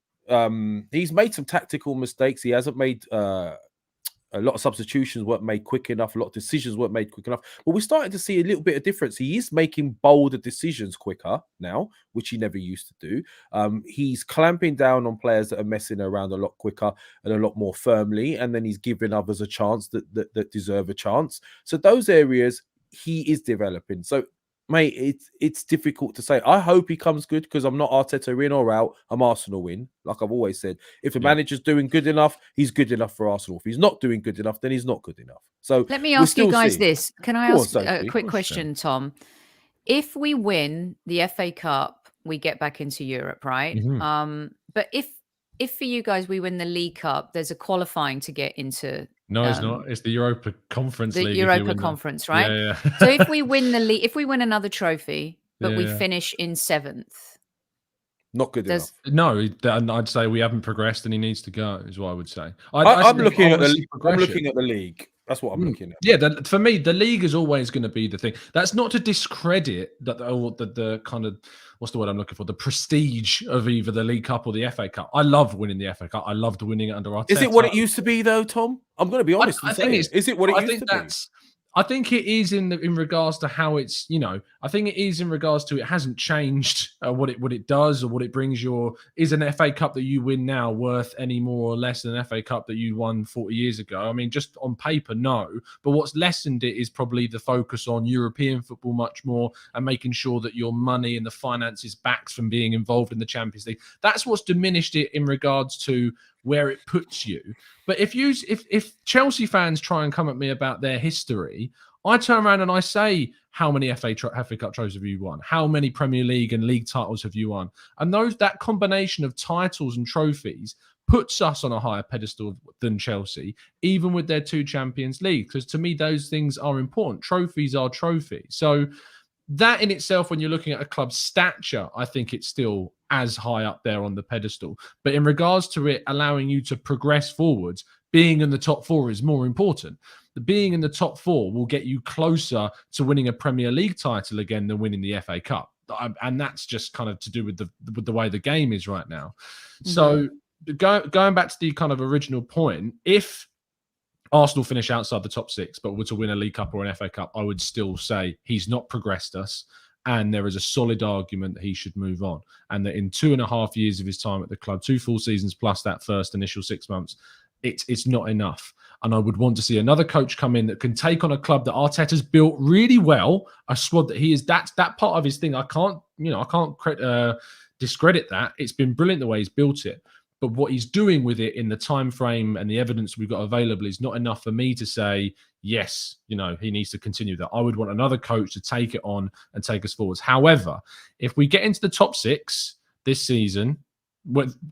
He's made some tactical mistakes. He hasn't made a lot of substitutions weren't made quick enough. A lot of decisions weren't made quick enough. But we're starting to see a little bit of difference. He is making bolder decisions quicker now, which he never used to do. He's clamping down on players that are messing around a lot quicker and a lot more firmly. And then he's giving others a chance that deserve a chance. So those areas he is developing. So, mate, it's difficult to say. I hope he comes good, because I'm not Arteta in or out. I'm Arsenal in, like I've always said. If the manager's doing good enough, he's good enough for Arsenal. If he's not doing good enough, then he's not good enough. So let me ask you guys this. Can I ask a quick question, Tom? If we win the FA Cup, we get back into Europe, right? But if for you guys we win the League Cup, there's a qualifying to get into. No, it's not. It's the Europa Conference League. The Europa Conference, right? Yeah. So if we win the league, if we win another trophy, but we finish in 7th, not good enough. No, I'd say we haven't progressed, and he needs to go. Is what I would say. I'm looking at the league. That's what I'm looking at. Yeah, for me, the league is always going to be the thing. That's not to discredit the kind of, what's the word I'm looking for? The prestige of either the League Cup or the FA Cup. I love winning the FA Cup. I loved winning it under Arteta. Is it what it used to be, though, Tom? I'm going to be honest. Is it what it used to be? I think it is in regards to how it's, I think it is in regards to it hasn't changed what it does or what it brings. Is an FA Cup that you win now worth any more or less than an FA Cup that you won 40 years ago? I mean, just on paper, no. But what's lessened it is probably the focus on European football much more and making sure that your money and the finances backs from being involved in the Champions League. That's what's diminished it in regards to where it puts you. But if Chelsea fans try and come at me about their history, I turn around and I say, how many FA Cup trophies have you won? How many Premier League and league titles have you won? And that combination of titles and trophies puts us on a higher pedestal than Chelsea, even with their 2 Champions League. Because to me, those things are important. Trophies are trophies. So that in itself, when you're looking at a club's stature, I think it's still as high up there on the pedestal. But in regards to it allowing you to progress forwards, being in the top 4 is more important. The being in the top 4 will get you closer to winning a Premier League title again than winning the FA Cup. And that's just kind of to do with the way the game is right now. So going back to the kind of original point, if Arsenal finish outside the top 6, but were to win a League Cup or an FA Cup, I would still say he's not progressed us. And there is a solid argument that he should move on. And that in 2.5 years of his time at the club, 2 full seasons plus that first initial 6 months, it's not enough. And I would want to see another coach come in that can take on a club that Arteta's built really well, a squad that he is. That's that part of his thing. I can't discredit that. It's been brilliant the way he's built it. But what he's doing with it in the time frame and the evidence we've got available is not enough for me to say, yes, he needs to continue that. I would want another coach to take it on and take us forwards. However, if we get into the top 6 this season,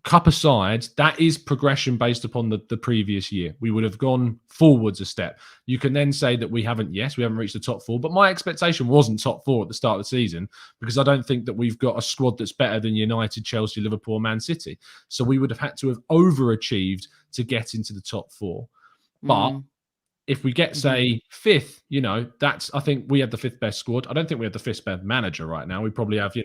cup aside, that is progression based upon the previous year. We would have gone forwards a step. You can then say that we haven't reached the top 4, but my expectation wasn't top 4 at the start of the season, because I don't think that we've got a squad that's better than United, Chelsea, Liverpool, Man City. So we would have had to have overachieved to get into the top 4. But if we get, say, 5th, I think we have the 5th best squad. I don't think we have the 5th best manager right now. We probably have, the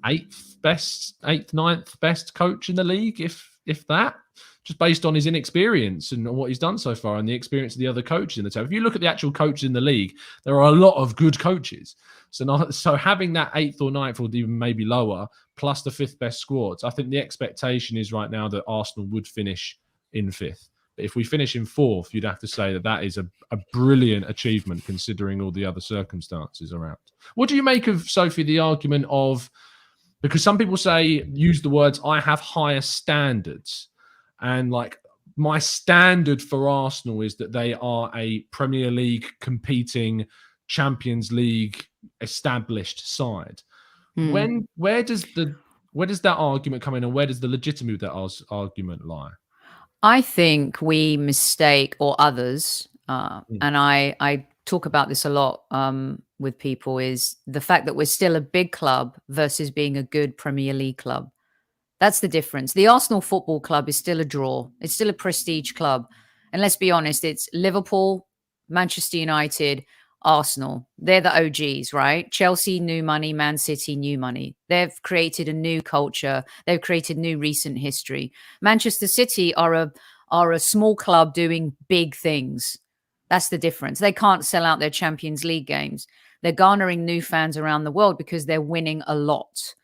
8th, 9th best coach in the league, if that, just based on his inexperience and what he's done so far and the experience of the other coaches in the team. If you look at the actual coaches in the league, there are a lot of good coaches. So having that 8th or 9th, or even maybe lower, plus the 5th best squads, I think the expectation is right now that Arsenal would finish in 5th. But if we finish in 4th, you'd have to say that is a brilliant achievement considering all the other circumstances around. What do you make of, Sophie, the argument of, because some people use the words, I have higher standards. And my standard for Arsenal is that they are a Premier League competing, Champions League established side. Where does that argument come in, and where does the legitimacy of that argument lie? I think we mistake, or others, and I talk about this a lot with people, is the fact that we're still a big club versus being a good Premier League club. That's the difference. The Arsenal Football Club is still a draw. It's still a prestige club. And let's be honest, it's Liverpool, Manchester United, Arsenal. They're the OGs, right? Chelsea, new money. Man City, new money. They've created a new culture. They've created new recent history. Manchester City are a small club doing big things. That's the difference. They can't sell out their Champions League games. They're garnering new fans around the world because they're winning a lot.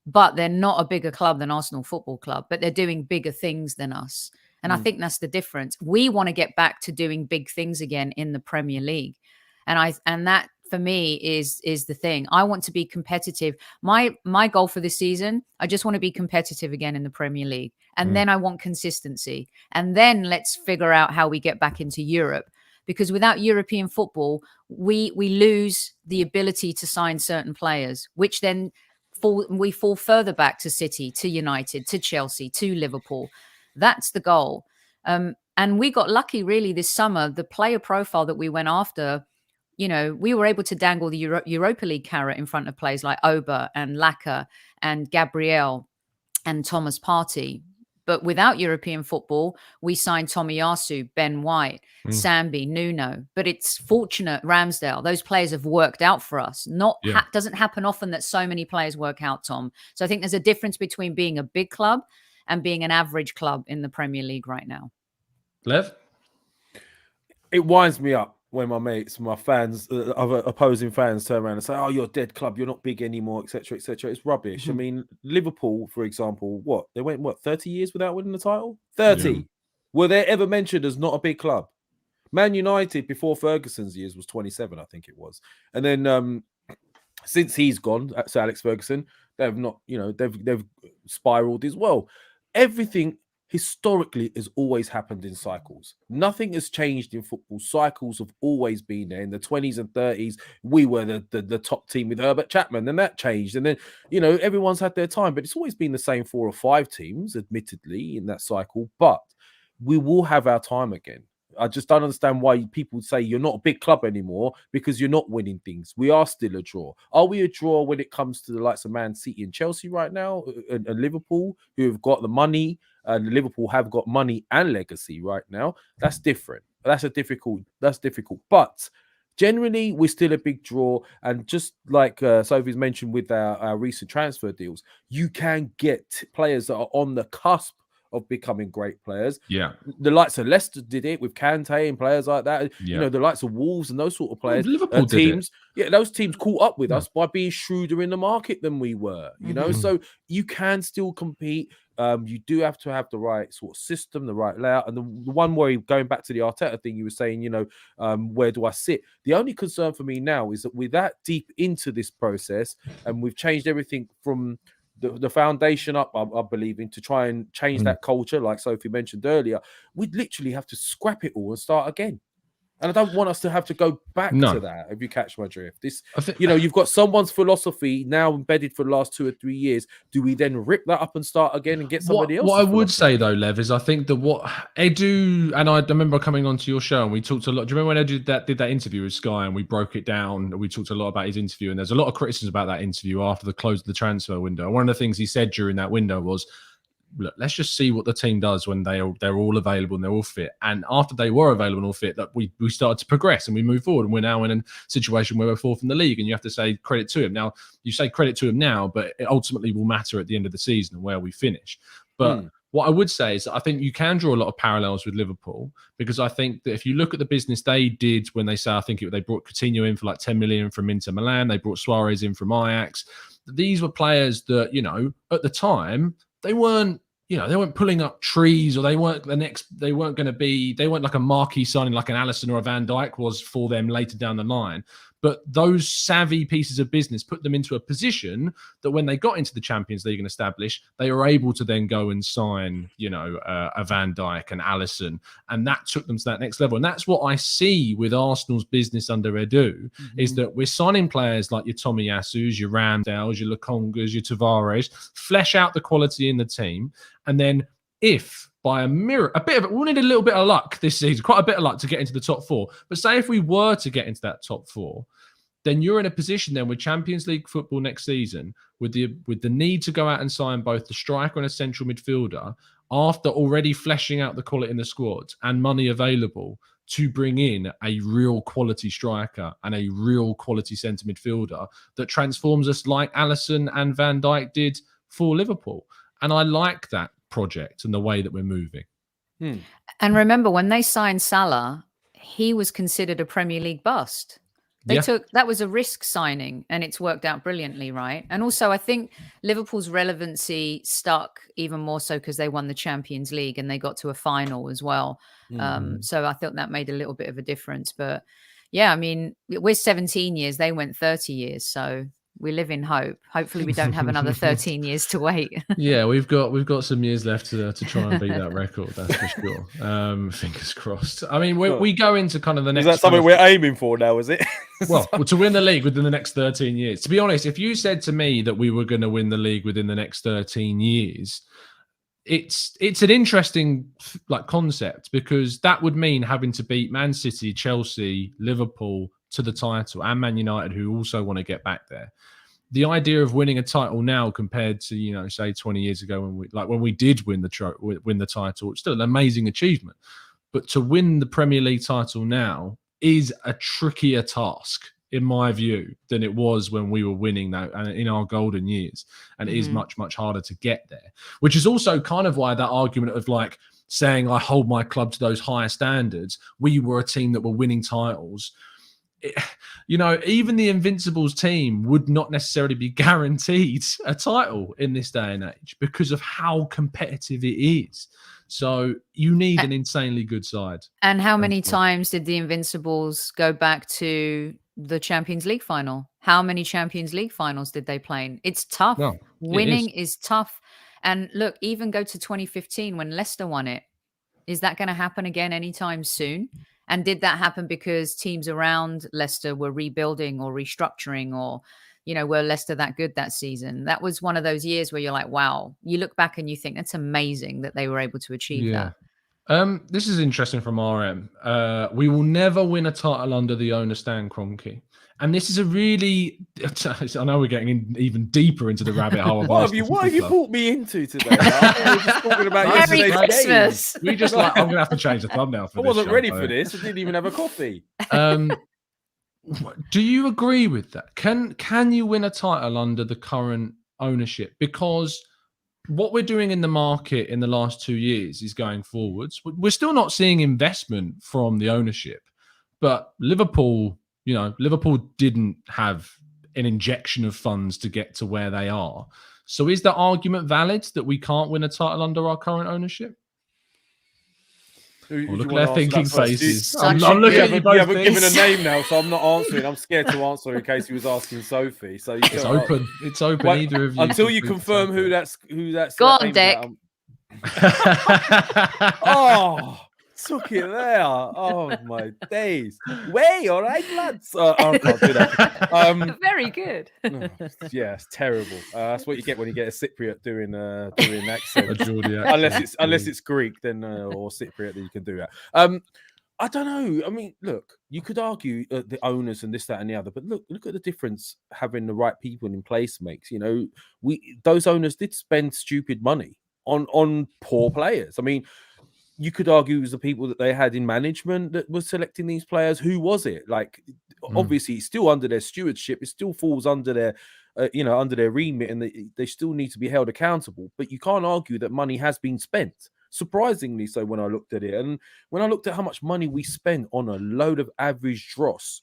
But they're not a bigger club than Arsenal Football Club, but they're doing bigger things than us. And I think that's the difference. We want to get back to doing big things again in the Premier League. And that for me is the thing. I want to be competitive. My goal for this season, I just want to be competitive again in the Premier League. And then I want consistency. And then let's figure out how we get back into Europe. Because without European football, we lose the ability to sign certain players, which then we fall further back to City, to United, to Chelsea, to Liverpool. That's the goal. And we got lucky really this summer. The player profile that we went after, we were able to dangle the Europa League carrot in front of players like Oba and Laka and Gabriel and Thomas Partey. But without European football, we signed Tomiyasu, Ben White, Sambi, Nuno. But it's fortunate, Ramsdale, those players have worked out for us. Doesn't happen often that so many players work out, Tom. So I think there's a difference between being a big club and being an average club in the Premier League right now. Lev? It winds me up when my mates, my fans, other opposing fans turn around and say, oh, you're a dead club, you're not big anymore, etc., etc. It's rubbish. I mean, Liverpool, for example, they went 30 years without winning the title? 30. Yeah. Were they ever mentioned as not a big club? Man United before Ferguson's years was 27, I think it was. And then since he's gone, Sir Alex Ferguson, they've not, they've spiraled as well. Everything historically has always happened in cycles. Nothing has changed in football. Cycles have always been there. In the 20s and 30s, we were the top team with Herbert Chapman. Then that changed. And then, everyone's had their time. But it's always been the same 4 or 5 teams, admittedly, in that cycle. But we will have our time again. I just don't understand why people say you're not a big club anymore because you're not winning things. We are still a draw. Are we a draw when it comes to the likes of Man City and Chelsea right now and Liverpool, who have got the money? And Liverpool have got money and legacy right now. That's different. That's difficult. But generally, we're still a big draw. And just like Sophie's mentioned with our recent transfer deals, you can get players that are on the cusp of becoming great players. Yeah. The likes of Leicester did it with Kante and players like that. Yeah. The likes of Wolves and those sort of players. Liverpool teams. Did it. Yeah, those teams caught up with us by being shrewder in the market than we were. So you can still compete. You do have to have the right sort of system, the right layout. And the one worry, going back to the Arteta thing, you were saying, where do I sit? The only concern for me now is that we're that deep into this process and we've changed everything from the foundation up, I believe, in to try and change that culture, like Sophie mentioned earlier. We'd literally have to scrap it all and start again. And I don't want us to have to go back No. to that, if you catch my drift. I think, You've got someone's philosophy now embedded for the last 2 or 3 years. Do we then rip that up and start again and get somebody else? What I would say though, Lev, is I think that what Edu, and I remember coming onto your show and we talked a lot. Do you remember when Edu did that interview with Sky and we broke it down? We talked a lot about his interview, and there's a lot of criticism about that interview after the close of the transfer window. And one of the things he said during that window was, look, let's just see what the team does when they're all available and they're all fit. And after they were available and all fit, that we started to progress and we moved forward. And we're now in a situation where we're fourth in the league. And you have to say credit to him. Now, you say credit to him now, but it ultimately will matter at the end of the season and where we finish. But what I would say is that I think you can draw a lot of parallels with Liverpool, because I think that if you look at the business they did when they say, I think they brought Coutinho in for like 10 million from Inter Milan. They brought Suarez in from Ajax. These were players that, at the time, they weren't pulling up trees, or they weren't like a marquee signing like an Alisson or a Van Dijk was for them later down the line. But those savvy pieces of business put them into a position that when they got into the Champions League and established, they were able to then go and sign, a Van Dijk and Alisson, and that took them to that next level. And that's what I see with Arsenal's business under Edu, is that we're signing players like your Tomiyasus, your Ramsdales, your Lokongas, your Tavares, flesh out the quality in the team, and then if by we need a little bit of luck this season, quite a bit of luck to get into the top 4. But say if we were to get into that top 4, then you're in a position then with Champions League football next season, with the need to go out and sign both the striker and a central midfielder, after already fleshing out the quality in the squad and money available to bring in a real quality striker and a real quality centre midfielder that transforms us like Alisson and Van Dijk did for Liverpool. And I like that project and the way that we're moving. And remember, when they signed Salah, he was considered a Premier League bust. That was a risk signing, and it's worked out brilliantly, right? And also, I think Liverpool's relevancy stuck even more so because they won the Champions League and they got to a final as well. So I thought that made a little bit of a difference. But yeah, I mean, we're 17 years, they went 30 years, so we live in hope. Hopefully we don't have another 13 years to wait. Yeah, we've got some years left to try and beat that record, that's for sure. Fingers crossed. I mean, we go into kind of the next... Is that something we're aiming for now, is it? Well, to win the league within the next 13 years. To be honest, if you said to me that we were going to win the league within the next 13 years, it's an interesting concept, because that would mean having to beat Man City, Chelsea, Liverpool to the title, and Man United, who also want to get back there. The idea of winning a title now compared to, say 20 years ago when we did win the title, it's still an amazing achievement. But to win the Premier League title now is a trickier task, in my view, than it was when we were winning that in our golden years. And it is much, much harder to get there, which is also kind of why that argument of saying I hold my club to those higher standards. We were a team that were winning titles. Even the Invincibles team would not necessarily be guaranteed a title in this day and age because of how competitive it is. So you need an insanely good side. And how many times did the Invincibles go back to the Champions League final? How many Champions League finals did they play in? It's tough. Well, winning is tough. And look, even go to 2015 when Leicester won it. Is that going to happen again anytime soon? And did that happen because teams around Leicester were rebuilding or restructuring, or, were Leicester that good that season? That was one of those years where you're like, wow, you look back and you think that's amazing that they were able to achieve that. This is interesting from RM. We will never win a title under the owner Stan Kroenke. And this is a really, I know we're getting even deeper into the rabbit hole. Of what have you brought me into today? We were just talking about Merry Christmas. We just I'm going to have to change the thumbnail for this. I wasn't ready for this. I didn't even have a coffee. Do you agree with that? Can you win a title under the current ownership? Because what we're doing in the market in the last 2 years is going forwards. We're still not seeing investment from the ownership, but Liverpool didn't have an injection of funds to get to where they are. So is the argument valid that we can't win a title under our current ownership? Look at their thinking faces. I'm looking at you both. You haven't given a name now, so I'm not answering. I'm scared to answer in case he was asking Sophie. So it's open. It's open. Wait, either of you. Until you confirm who that's. Go on, Dick. Oh, took it there. Oh my days. Way, all right, lads. I can't do that. Very good. Yeah, it's terrible. That's what you get when you get a Cypriot doing an accent. A Geordie accent. Unless it's Greek, then or Cypriot, then you can do that. I don't know. I mean, look, you could argue the owners and this, that, and the other, but look at the difference having the right people in place makes. You know, those owners did spend stupid money on poor players. I mean, you could argue it was the people that they had in management that was selecting these players. Who was it? Like, obviously, it's still under their stewardship. It still falls under their, under their remit, and they still need to be held accountable. But you can't argue that money has been spent. Surprisingly so, when I looked at it, and when I looked at how much money we spent on a load of average dross,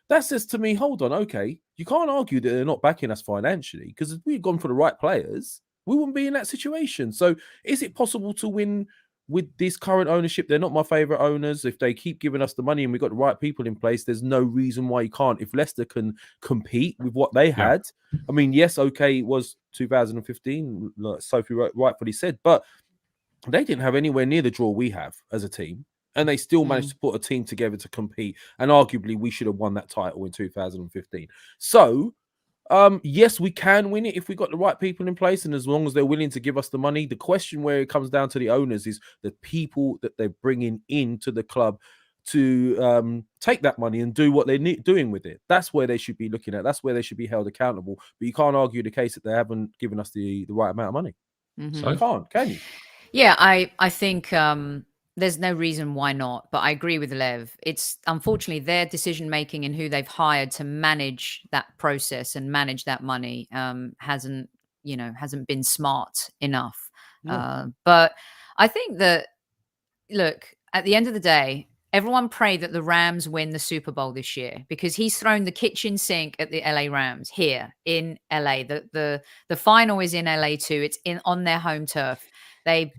that says to me, hold on, okay, you can't argue that they're not backing us financially, because if we had gone for the right players, we wouldn't be in that situation. So is it possible to win with this current ownership? They're not my favorite owners. If they keep giving us the money and we've got the right people in place, there's no reason why you can't. If Leicester can compete with what they had, I mean, yes, okay, it was 2015, like Sophie rightfully said, but they didn't have anywhere near the draw we have as a team, and they still managed to put a team together to compete. And arguably, we should have won that title in 2015. So, yes, we can win it if we got the right people in place, and as long as they're willing to give us the money. The question where it comes down to the owners is the people that they're bringing into the club to take that money and do what they're doing with it. That's where they should be looking at. That's where they should be held accountable. But you can't argue the case that they haven't given us the right amount of money. So you can't, can you? Yeah, I think there's no reason why not. But I agree with Lev. It's unfortunately their decision making and who they've hired to manage that process and manage that money hasn't been smart enough. But I think that, look, at the end of the day, everyone pray that the Rams win the Super Bowl this year, because he's thrown the kitchen sink at the LA Rams here in LA. The final is in LA too. It's on their home turf. They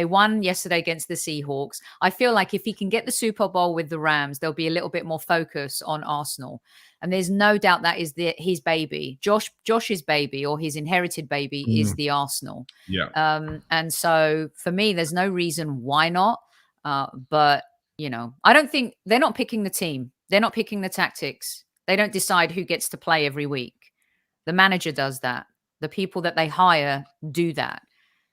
won yesterday against the Seahawks. I feel like if he can get the Super Bowl with the Rams, there'll be a little bit more focus on Arsenal. And there's no doubt that is his baby. Josh's baby, or his inherited baby, is the Arsenal. Yeah. And so for me, there's no reason why not. But I don't think they're not picking the team. They're not picking the tactics. They don't decide who gets to play every week. The manager does that. The people that they hire do that.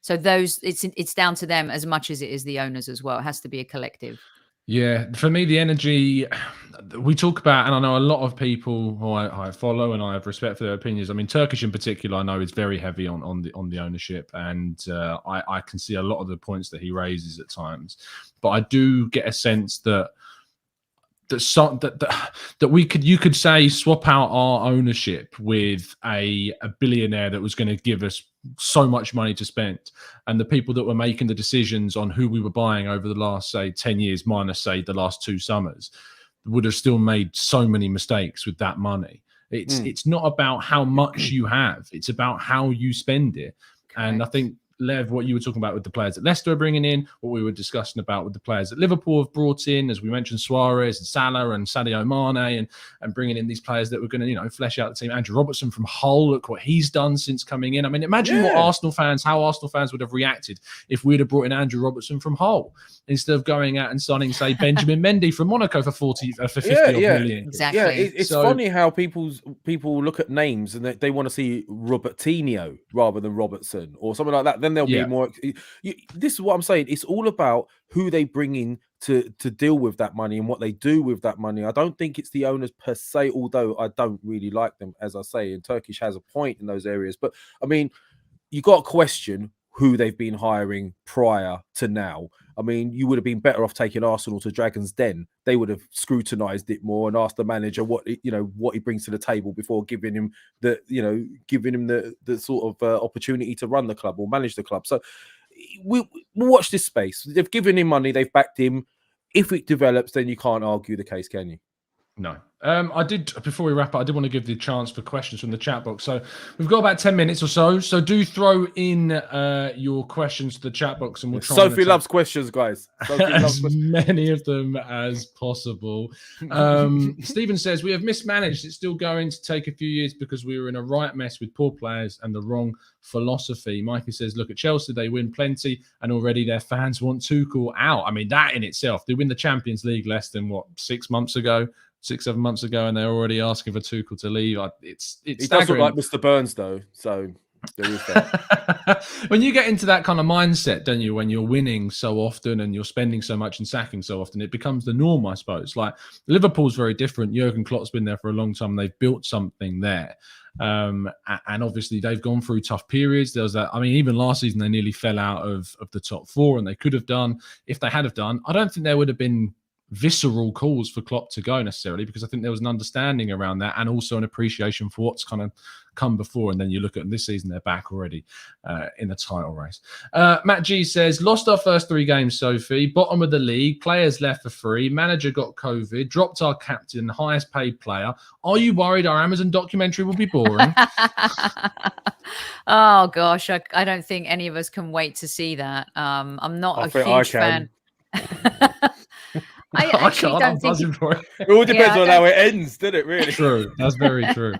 So it's down to them as much as it is the owners as well. It has to be a collective. Yeah, for me, the energy we talk about, and I know a lot of people who I follow and I have respect for their opinions. I mean, Turkish in particular, I know is very heavy on the ownership, and I can see a lot of the points that he raises at times. But I do get a sense that you could say swap out our ownership with a billionaire that was going to give us so much money to spend, and the people that were making the decisions on who we were buying over the last, say, 10 years minus, say, the last 2 summers, would have still made so many mistakes with that money. It's not about how much you have, it's about how you spend it. Correct. And I think, Lev, what you were talking about with the players that Leicester are bringing in, what we were discussing about with the players that Liverpool have brought in, as we mentioned, Suarez and Salah and Sadio Mane, and bringing in these players that were going to, flesh out the team. Andrew Robertson from Hull, look what he's done since coming in. I mean, imagine how Arsenal fans would have reacted if we'd have brought in Andrew Robertson from Hull instead of going out and signing, say, Benjamin Mendy from Monaco for 50 million. Exactly. Yeah, it's funny how people look at names and they want to see Robertinho rather than Robertson or something like that. Then there'll be more. This is what I'm saying. It's all about who they bring in to deal with that money and what they do with that money. I don't think it's the owners per se, although I don't really like them, as I say. And Turkish has a point in those areas. But I mean, you got to question who they've been hiring prior to now. I mean, you would have been better off taking Arsenal to Dragon's Den. They would have scrutinized it more and asked the manager what he brings to the table before giving him the sort of opportunity to run the club or manage the club. So we'll watch this space. They've given him money. They've backed him. If it develops, then you can't argue the case, can you? No. I did, before we wrap up, I did want to give the chance for questions from the chat box. So we've got about 10 minutes or so. So do throw in your questions to the chat box and we'll try Sophie loves questions, guys. Sophie as many of them as possible. Stephen says, we have mismanaged. It's still going to take a few years because we were in a right mess with poor players and the wrong philosophy. Mikey says, look at Chelsea. They win plenty and already their fans want Tuchel out. I mean, that in itself, they win the Champions League less than, 6 months ago? 6-7 months ago, and they're already asking for Tuchel to leave. It's he staggering. does look like Mr. Burns, though. So there is that. When you get into that kind of mindset, don't you? When you're winning so often and you're spending so much and sacking so often, it becomes the norm, I suppose. Like Liverpool's very different. Jurgen Klopp's been there for a long time. They've built something there. And obviously they've gone through tough periods. There was that. I mean, even last season they nearly fell out of the top four, and they could have done if they had have done. I don't think there would have been visceral calls for Klopp to go necessarily, because I think there was an understanding around that and also an appreciation for what's kind of come before. And then you look at this season, they're back already in the title race. Matt G says, lost our first 3 games, Sophie, bottom of the league, players left for free, manager got COVID, dropped our captain, highest paid player. Are you worried our Amazon documentary will be boring? Oh gosh, I don't think any of us can wait to see that. I'm not a huge fan. I actually don't think it all depends on how it ends, doesn't it? Really true. That's very true.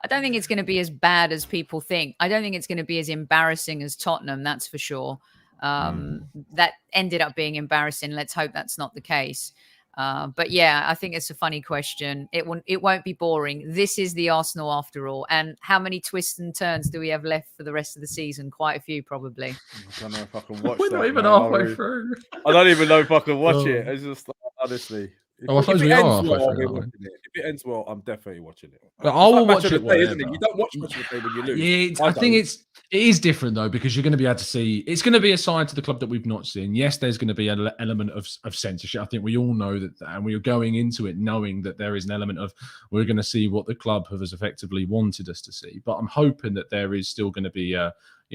I don't think it's going to be as bad as people think. I don't think it's going to be as embarrassing as Tottenham, that's for sure. That ended up being embarrassing. Let's hope that's not the case. But yeah, I think it's a funny question. It won't be boring. This is the Arsenal after all. And how many twists and turns do we have left for the rest of the season? Quite a few, probably. I don't know if I can watch We're that. not even halfway through. I don't even know if I can watch it. It's just honestly. I suppose we are halfway through. If it ends well, I'm definitely watching it. But I will watch it. Day, isn't it? You don't watch much of the day when you lose. Yeah, I think it is different though, because you're going to be able to see. It's going to be a side to the club that we've not seen. Yes, there's going to be an element of censorship. I think we all know that, and we are going into it knowing that there is an element of we're going to see what the club has effectively wanted us to see. But I'm hoping that there is still going to be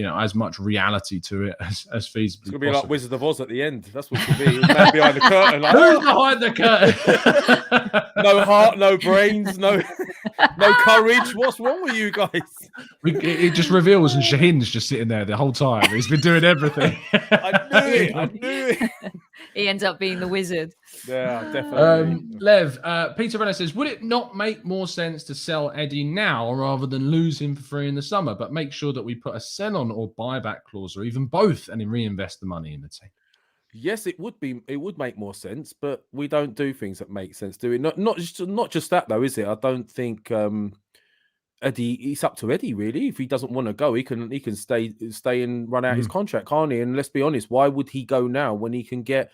as much reality to it as feasibly It's going to be possible. like Wizard of Oz at the end. That's what it's going to be. Man behind the curtain. Like, who's behind the curtain? No heart, no brains, no courage. What's wrong with you guys? It just reveals, and Shaheen's just sitting there the whole time. He's been doing everything. I knew it. He ends up being the wizard. Yeah, definitely. Lev, Peter Renner says, would it not make more sense to sell Eddie now rather than lose him for free in the summer, but make sure that we put a sell-on or buyback clause or even both and then reinvest the money in the team? Yes, it would be. It would make more sense, but we don't do things that make sense, do we? Not just that though, is it? I don't think Eddie. It's up to Eddie really. If he doesn't want to go, he can stay and run out his contract, can't he? And let's be honest, why would he go now when he can get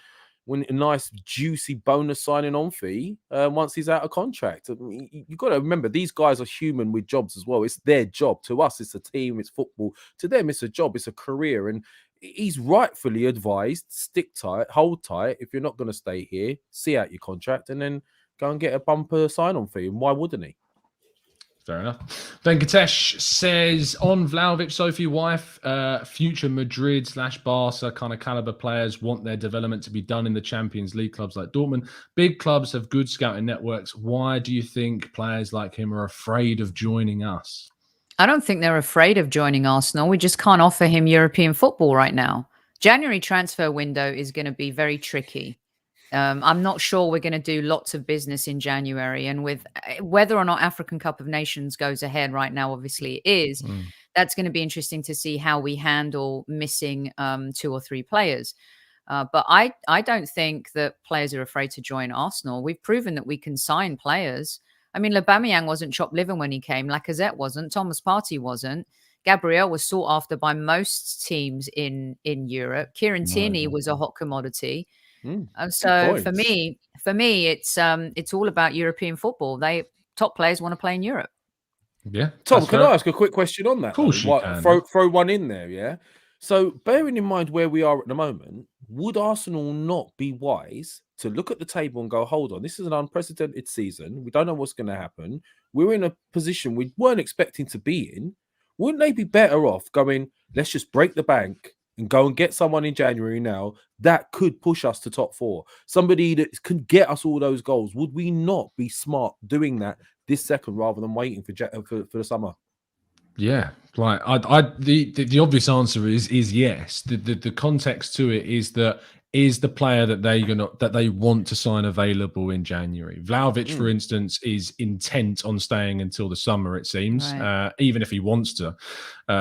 a nice juicy bonus signing on fee once he's out of contract? I mean, you've got to remember these guys are human with jobs as well. It's their job. To us, it's a team. It's football. To them, it's a job. It's a career, and he's rightfully advised, stick tight, hold tight. If you're not going to stay here, see out your contract and then go and get a bumper sign-on fee. And why wouldn't he? Fair enough. Then Nketiah says, on Vlahovic, Sophie, wife, future Madrid/Barca kind of caliber players want their development to be done in the Champions League clubs like Dortmund. Big clubs have good scouting networks. Why do you think players like him are afraid of joining us? I don't think they're afraid of joining Arsenal. We just can't offer him European football right now. January transfer window is going to be very tricky. I'm not sure we're going to do lots of business in January. And with whether or not African Cup of Nations goes ahead right now, obviously it is. That's going to be interesting to see how we handle missing 2 or 3 players. But I don't think that players are afraid to join Arsenal. We've proven that we can sign players. I mean, Aubameyang wasn't chopped liver when he came. Lacazette wasn't. Thomas Partey wasn't. Gabriel was sought after by most teams in Europe. Kieran Tierney was a hot commodity. So for me, it's all about European football. Top players want to play in Europe. Yeah. Tom, can I ask a quick question on that? Of course you can. Throw one in there, yeah? So bearing in mind where we are at the moment, would Arsenal not be wise to look at the table and go, hold on, this is an unprecedented season. We don't know what's going to happen. We're in a position we weren't expecting to be in. Wouldn't they be better off going, let's just break the bank, and go and get someone in January now that could push us to top 4, somebody that could get us all those goals, would we not be smart doing that this second rather than waiting for the summer? Yeah, like the obvious answer is yes. The context to it is that is the player that they want to sign available in January. Vlahovic, for instance, is intent on staying until the summer, it seems, Right. even if he wants to,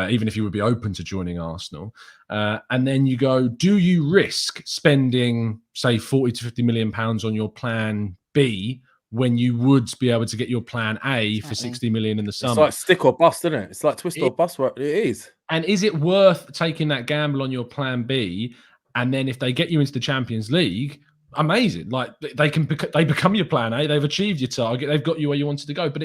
even if he would be open to joining Arsenal. And then you go, do you risk spending, say, 40 to 50 million pounds on your plan B when you would be able to get your plan A for 60 million in the summer? It's like stick or bust, isn't it? It's like twist or bust. It is. And is it worth taking that gamble on your plan B? And then if they get you into the Champions League, amazing. Like they become your plan A. They've achieved your target. They've got you where you wanted to go. But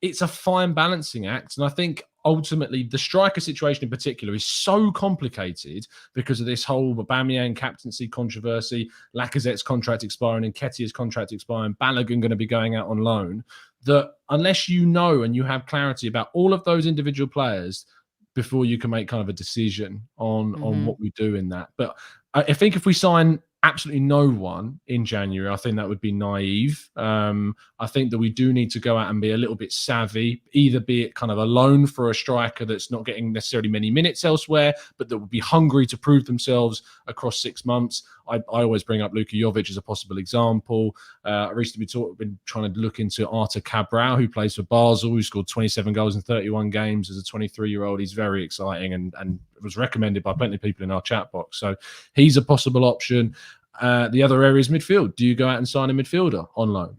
it's a fine balancing act. And I think ultimately the striker situation in particular is so complicated because of this whole Aubameyang captaincy controversy, Lacazette's contract expiring, Nketiah's contract expiring, Balogun going to be going out on loan, that unless you know and you have clarity about all of those individual players before you can make kind of a decision on what we do in that. But I think if we sign absolutely no one in January, I think that would be naive. I think that we do need to go out and be a little bit savvy, either be it kind of a loan for a striker that's not getting necessarily many minutes elsewhere, but that would be hungry to prove themselves across 6 months. I always bring up Luka Jovic as a possible example. I recently been trying to look into Arteta Cabral, who plays for Basel, who scored 27 goals in 31 games as a 23-year-old. He's very exciting and was recommended by plenty of people in our chat box. So he's a possible option. The other area is midfield. Do you go out and sign a midfielder on loan?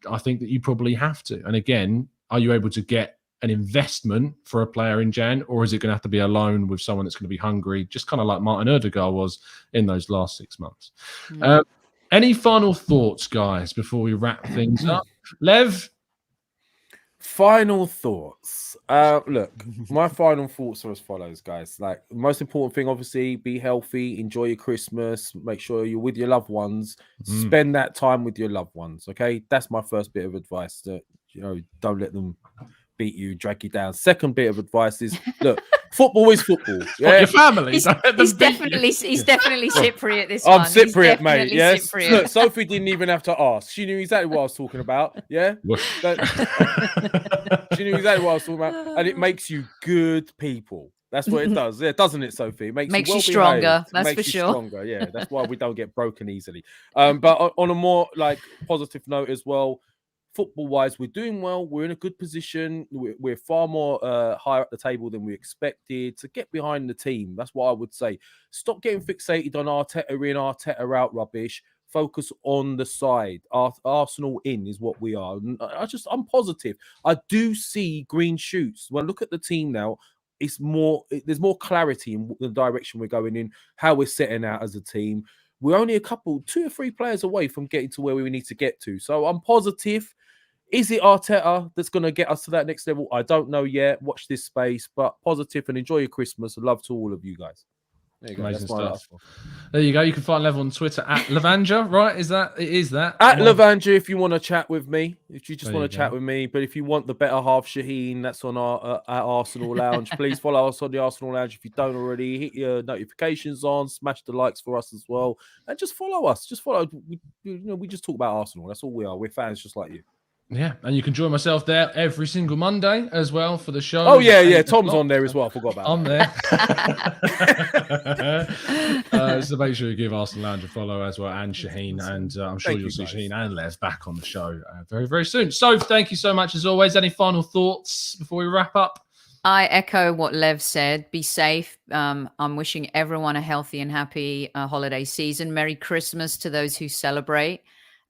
I think that you probably have to. And again, are you able to get an investment for a player in Jan, or is it going to have to be a loan with someone that's going to be hungry, just kind of like Martin Odegaard was in those last 6 months? Any final thoughts, guys, before we wrap things up? Lev? Final thoughts. Look, my final thoughts are as follows, guys. Like, the most important thing, obviously, be healthy, enjoy your Christmas, make sure you're with your loved ones, spend that time with your loved ones. Okay, that's my first bit of advice. That, you know, don't let them beat you, drag you down. Second bit of advice is, look, football is football. Yeah, your family. He's definitely Cypriot. This I'm one. Cypriot, mate. Yes. Cypriot. Look, Sophie didn't even have to ask. She knew exactly what I was talking about. Yeah. She knew exactly what I was talking about, and it makes you good people. That's what it does. Yeah, doesn't it, Sophie? It makes you stronger. That's makes for you sure. Stronger. Yeah, that's why we don't get broken easily. But on a more like positive note as well, football-wise, we're doing well. We're in a good position. We're far more higher up the table than we expected. To get behind the team, that's what I would say. Stop getting fixated on Arteta in, Arteta out rubbish. Focus on the side. Arsenal in is what we are. I'm positive. I do see green shoots. When I look at the team now, there's more clarity in the direction we're going in, how we're setting out as a team. We're only 2 or 3 players away from getting to where we need to get to. So I'm positive. Is it Arteta that's going to get us to that next level? I don't know yet. Watch this space, but positive and enjoy your Christmas. Love to all of you guys. There you go. Amazing stuff. There you go. You can find Lev on Twitter at Lavanja, right? It is that. At Lavanja, if you want to chat with me. If you just want to chat go. with me. But if you want the better half, Shaheen, that's on our at Arsenal Lounge. Please follow us on the Arsenal Lounge if you don't already. Hit your notifications on. Smash the likes for us as well. And just follow us. Just follow. We just talk about Arsenal. That's all we are. We're fans just like you. Yeah, and you can join myself there every single Monday as well for the show. Oh, yeah. Tom's on there as well. I forgot about I'm there. So make sure you give Arsenal Lounge a follow as well, and Shaheen. And I'm sure you'll see Shaheen and Les back on the show very, very soon. So thank you so much as always. Any final thoughts before we wrap up? I echo what Lev said. Be safe. I'm wishing everyone a healthy and happy holiday season. Merry Christmas to those who celebrate.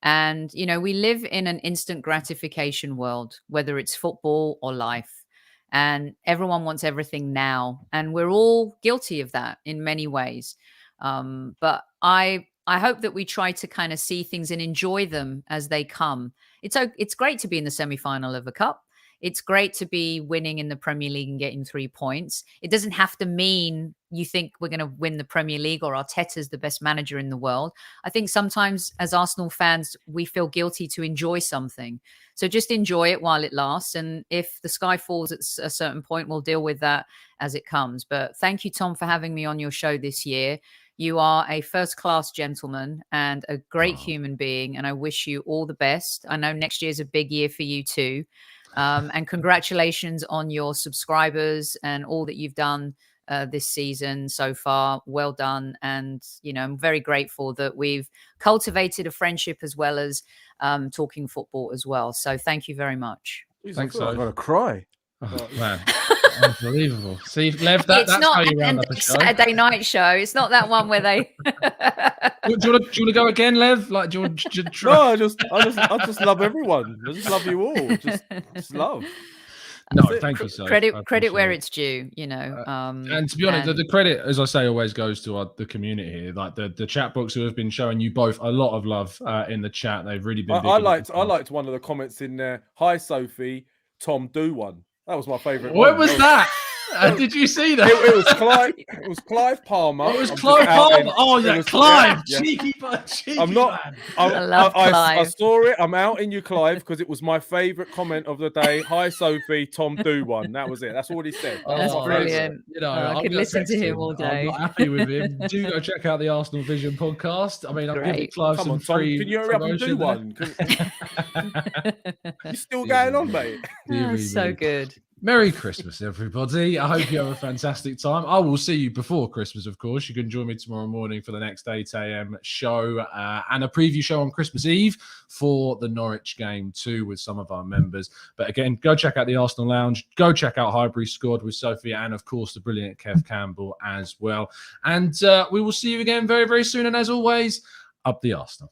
And, you know, we live in an instant gratification world, whether it's football or life. And everyone wants everything now. And we're all guilty of that in many ways. But I hope that we try to kind of see things and enjoy them as they come. It's great to be in the semi-final of a cup. it's great to be winning in the Premier League and getting 3 points. It doesn't have to mean you think we're going to win the Premier League or Arteta's the best manager in the world. I think sometimes as Arsenal fans, we feel guilty to enjoy something. So just enjoy it while it lasts. And if the sky falls at a certain point, we'll deal with that as it comes. But thank you, Tom, for having me on your show this year. You are a first-class gentleman and a great human being, and I wish you all the best. I know next year is a big year for you too. And congratulations on your subscribers and all that you've done this season so far. Well done. And, you know, I'm very grateful that we've cultivated a friendship as well as talking football as well. So thank you very much. Thanks, I'm going to cry. Oh, man. Unbelievable. See, Lev, that's not how you round up a show. Saturday night show. It's not that one where they. do you want to go again, Lev? Like, do you want to try? No, I just love everyone. I just love you all. Just love. No, thank you, sir. Credit where it's due, you know. And to be honest, the credit, as I say, always goes to the community here. Like the chat books who have been showing you both a lot of love in the chat. They've really been. I liked one of the comments in there. Hi, Sophie. Tom, do one. That was my favourite. What was that? Did you see that? It was Clive. It was Clive Palmer. It was Clive Palmer. Oh yeah, Clive. Yeah. Cheeky. I'm not. Man. I love Clive. I saw it. I'm outing you, Clive, because it was my favourite comment of the day. Hi, Sophie. Tom, do one. That was it. That's all he said. That's brilliant. You know, I could listen to him all day. I'm not happy with him. Do go check out the Arsenal Vision podcast. I mean, I'm giving Clive some free. Can you hurry up and do one? You're still going on, mate. So good. Merry Christmas, everybody. I hope you have a fantastic time. I will see you before Christmas, of course. You can join me tomorrow morning for the next 8 a.m. show and a preview show on Christmas Eve for the Norwich game too with some of our members. But again, go check out the Arsenal Lounge. Go check out Highbury Squad with Sophie and, of course, the brilliant Kev Campbell as well. And we will see you again very, very soon. And as always, up the Arsenal.